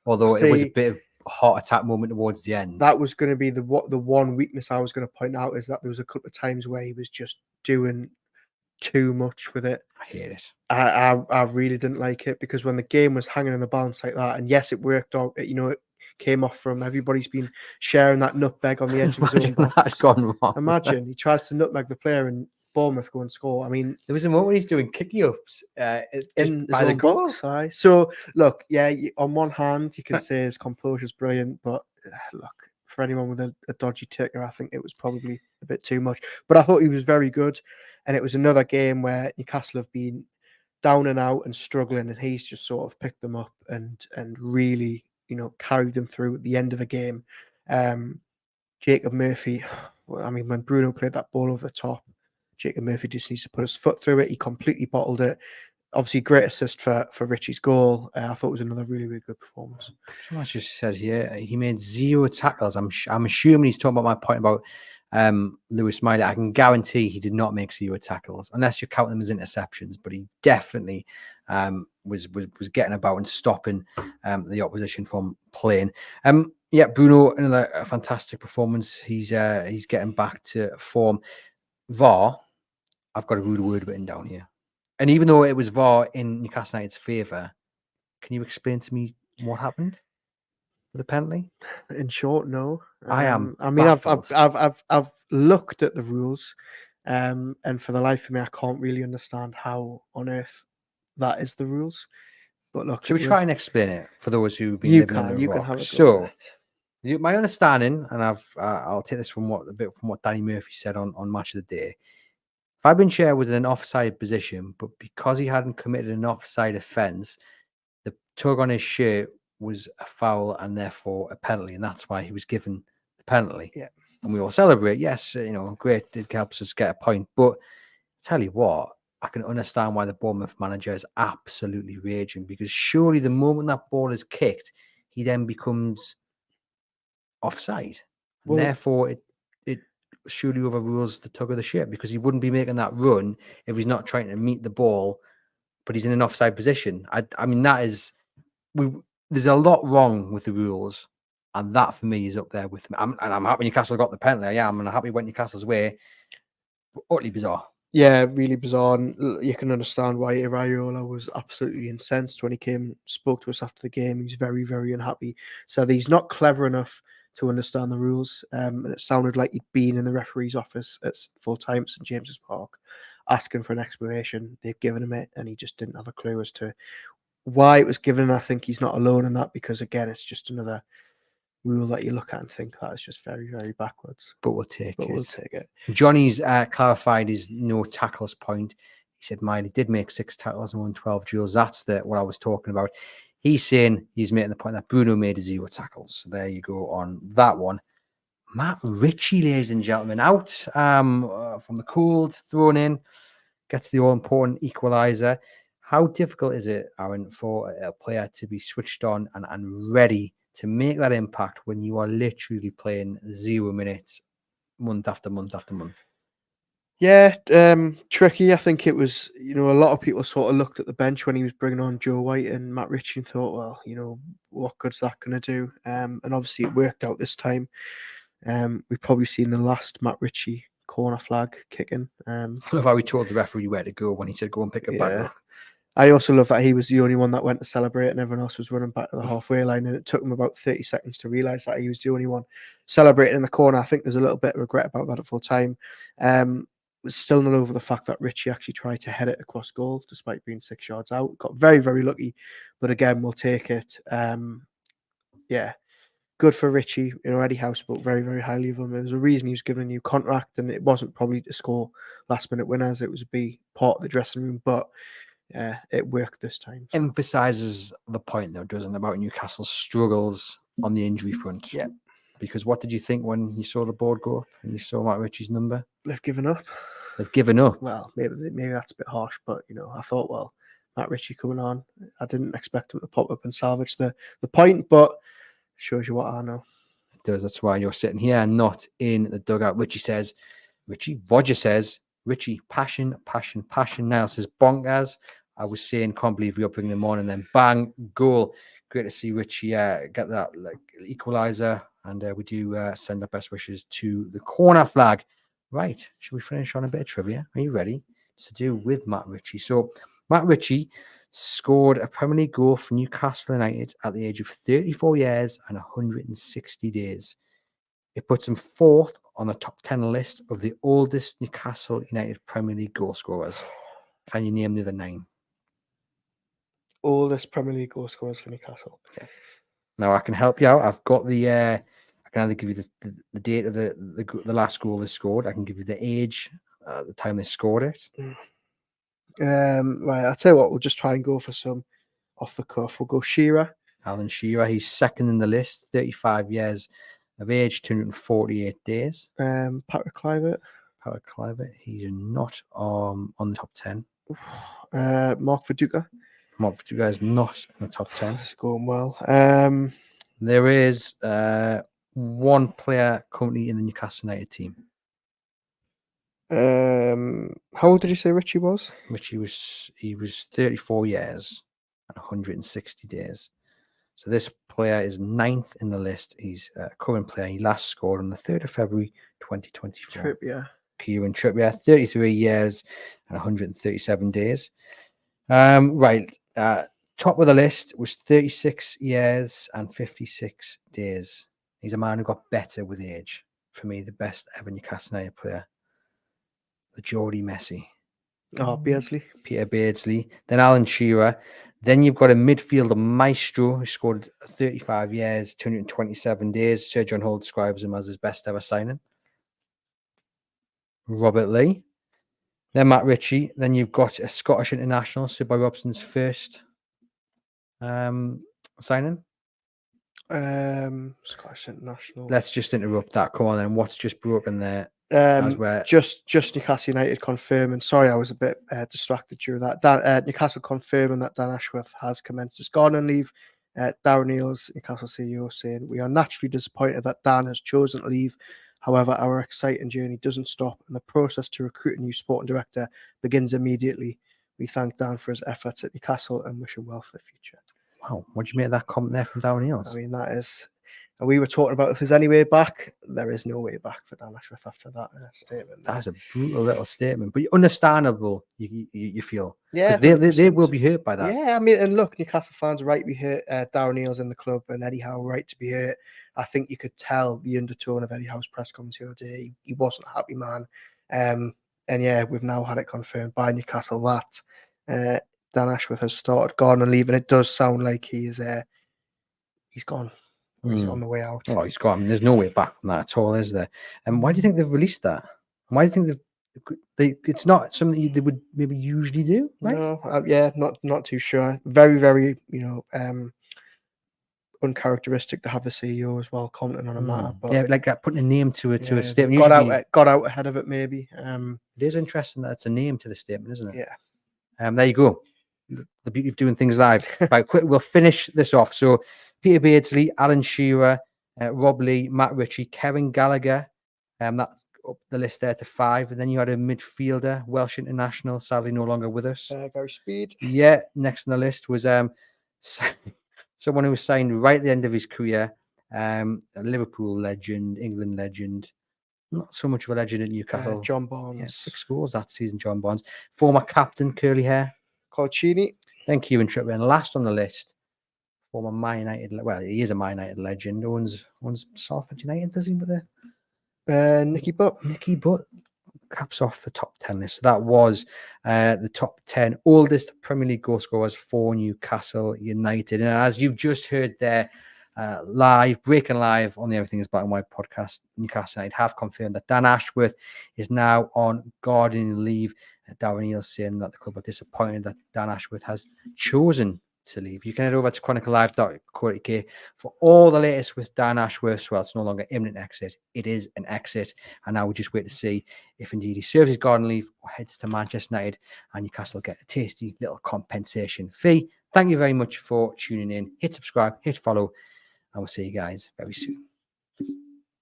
although it was a bit of a heart attack moment towards the end. That was going to be the one weakness I was going to point out, is that there was a couple of times where he was just doing too much with it. I hate it. I really didn't like it, because when the game was hanging in the balance like that, and yes, it worked out. It came off from everybody's been sharing that nutmeg on the edge of his own box. That's gone wrong. Imagine he tries to nutmeg the player and Bournemouth go and score. I mean, there was a moment when he's doing kicky ups in his own box. So look, yeah, on one hand you can say his composure is brilliant, but look, for anyone with a dodgy ticker, I think it was probably a bit too much. But I thought he was very good, and it was another game where Newcastle have been down and out and struggling, and he's just sort of picked them up and really, carried them through at the end of a game. Jacob Murphy, I mean, when Bruno played that ball over the top, Jacob Murphy just needs to put his foot through it. He completely bottled it. Obviously, great assist for Richie's goal. I thought it was another really, really good performance. Someone just said here he made 0 tackles. I'm assuming he's talking about my point about Lewis Smiley. I can guarantee he did not make 0 tackles, unless you count them as interceptions. But he definitely was getting about and stopping the opposition from playing. Yeah, Bruno, another fantastic performance. He's getting back to form. VAR, I've got a rude word written down here. And even though it was VAR in Newcastle United's favour, can you explain to me what happened? with a penalty? In short, no. I am I mean, baffled. I've looked at the rules, and for the life of me, I can't really understand how on earth that is the rules. But look, Should we try and explain it for those who've been you living under a can rock? have a go So, at it. my understanding, and I'll take this from what Danny Murphy said on Match of the Day. Fabian was in an offside position, but because he hadn't committed an offside offence, the tug on his shirt was a foul and therefore a penalty, and that's why he was given the penalty. Yeah. And we all celebrate. Yes, great, it helps us get a point. But tell you what, I can understand why the Bournemouth manager is absolutely raging, because surely the moment that ball is kicked, he then becomes offside. And Well, therefore, it surely overrules the tug of the ship, because he wouldn't be making that run if he's not trying to meet the ball, but he's in an offside position. I mean, that is, there's a lot wrong with the rules, and that for me is up there with me. I'm happy Newcastle got the penalty. I am, and I'm happy it went Newcastle's way. But utterly bizarre. yeah, really bizarre. And you can understand why Iraola was absolutely incensed when he spoke to us after the game. He's very, very unhappy. So he's not clever enough to understand the rules. And it sounded like he'd been in the referee's office at full time at St James's Park asking for an explanation. They've given him it, and he just didn't have a clue as to why it was given. And I think he's not alone in that, because again, it's just another rule that you look at and think that is just very, very backwards. But we'll take But it. we'll take it. Johnny's clarified his no tackles point. He said Miley did make 6 tackles and won 12 duels. That's what I was talking about. He's saying he's making the point that Bruno made 0 tackles. So there you go on that one. Matt Richie, ladies and gentlemen, out from the cold, thrown in, gets the all-important equaliser. How difficult is it, Aaron, for a player to be switched on and ready to make that impact when you are literally playing 0 minutes month after month after month? Yeah, tricky. I think it was, a lot of people sort of looked at the bench when he was bringing on Joe White and Matt Ritchie and thought, well, what good's that going to do? And obviously it worked out this time. We've probably seen the last Matt Ritchie corner flag kicking. I love how he told the referee where to go when he said, go and pick it back up. I also love that he was the only one that went to celebrate and everyone else was running back to the halfway line, and it took him about 30 seconds to realise that he was the only one celebrating in the corner. I think there's a little bit of regret about that at full time. Still not over the fact that Richie actually tried to head it across goal despite being 6 yards out. Got very, very lucky, but again, we'll take it. Yeah, good for Richie. Eddie Howe spoke very, very highly of him. There's a reason he was given a new contract, and it wasn't probably to score last-minute winners. It was to be part of the dressing room, but it worked this time. So. Emphasises the point, though, doesn't it, about Newcastle's struggles on the injury front? Yeah. Because what did you think when you saw the board go up and you saw Matt Ritchie's number? They've given up. They've given up. Well, maybe that's a bit harsh, but I thought, well, Matt Ritchie coming on, I didn't expect him to pop up and salvage the point, but shows you what I know. It does. That's why you're sitting here and not in the dugout. Roger says, Richie, passion. Now says bonkers. I was saying, can't believe we are bringing them on, and then bang, goal. Great to see Richie get that equaliser, and we do send our best wishes to the corner flag. Right, should we finish on a bit of trivia? Are you ready? It's to do with Matt Ritchie. So Matt Ritchie scored a Premier League goal for Newcastle United at the age of 34 years and 160 days. It puts him 4th on the top 10 list of the oldest Newcastle United Premier League goal scorers. Can you name the other 9? Oldest Premier League goal scorers for Newcastle. Yeah. Now I can help you out. I've got I can either give you the date of the last goal they scored. I can give you the age, the time they scored it. Right, I'll tell you what. We'll just try and go for some off the cuff. We'll go Shearer. Alan Shearer. He's 2nd in the list. 35 years of age, 248 days. Patrick Kluivert. He's not on the top 10. Mark Viduka. Mark Viduka is not in the top 10. It's going well. There is one player currently in the Newcastle United team. How old did you say Richie was? Richie was 34 years and 160 days. So this player is 9th in the list. He's a current player. He last scored on the 3rd of February 2024. Kieran Trippier, 33 years and 137 days. Right. top of the list was 36 years and 56 days. He's a man who got better with age. For me, the best ever Newcastle United player. The Geordie Messi. Oh, Beardsley. Peter Beardsley. Then Alan Shearer. Then you've got a midfielder maestro who scored 35 years, 227 days. Sir John Hull describes him as his best ever signing. Robert Lee. Then Matt Richie. Then you've got a Scottish international, Sir Boy Robson's first signing. Scottish international. Let's just interrupt that. Come on then. What's just broken there? Just Newcastle United confirming. Sorry, I was a bit distracted during that. Newcastle confirming that Dan Ashworth has commenced his gardening leave. Darren Neal's Newcastle CEO saying, "We are naturally disappointed that Dan has chosen to leave. However, our exciting journey doesn't stop, and the process to recruit a new sporting director begins immediately. We thank Dan for his efforts at Newcastle and wish him well for the future." Wow, what do you make of that comment there from Darren Neal's? I mean, that is. And we were talking about if there's any way back. There is no way back for Dan Ashworth after that statement. That's a brutal little statement, but understandable. You feel, yeah, they will be hurt by that. Yeah, I mean, and look, Newcastle fans are right to be hurt. Darren Neal's in the club, and Eddie Howe right to be hurt. I think you could tell the undertone of Eddie Howe's press conference the other day. He wasn't a happy man, and yeah, we've now had it confirmed by Newcastle that Dan Ashworth has started gone and leaving. It does sound like he's gone. He's on the way out. Oh, he's gone. There's no way back from that at all, is there? And why do you think they've released that? Why do you think it's not something they would maybe usually do, right? No, yeah, not too sure. Very, very, uncharacteristic to have the CEO as well commenting on a matter. But yeah, like putting a name to a statement. Got out ahead of it, maybe. It is interesting that it's a name to the statement, isn't it? Yeah. There you go. The beauty of doing things live. Right, quick. We'll finish this off. So Peter Beardsley, Alan Shearer, Rob Lee, Matt Ritchie, Kevin Gallagher. That up the list there to 5. And then you had a midfielder, Welsh international, sadly no longer with us. Gary Speed. Yeah. Next on the list was someone who was signed right at the end of his career. A Liverpool legend, England legend. Not so much of a legend at Newcastle. John Barnes. Yeah, 6 goals that season, John Barnes. Former captain, curly hair. Colcini. Then Kieran Trippier. And last on the list, former Man United. Well, he is a Man United legend. Owns Salford United, does he? With Nicky Butt. Nicky Butt caps off the top 10 list. So that was the top 10 oldest Premier League goal scorers for Newcastle United. And as you've just heard there, breaking live on the Everything is Black and White podcast, Newcastle United have confirmed that Dan Ashworth is now on gardening leave. Darren Neal saying that the club are disappointed that Dan Ashworth has chosen to leave. You can head over to chroniclelive.co.uk for all the latest with Dan Ashworth. Well, it's no longer imminent exit. It is an exit. And now we just wait to see if indeed he serves his garden leave or heads to Manchester United and Newcastle get a tasty little compensation fee. Thank you very much for tuning in. Hit subscribe, hit follow, and we'll see you guys very soon.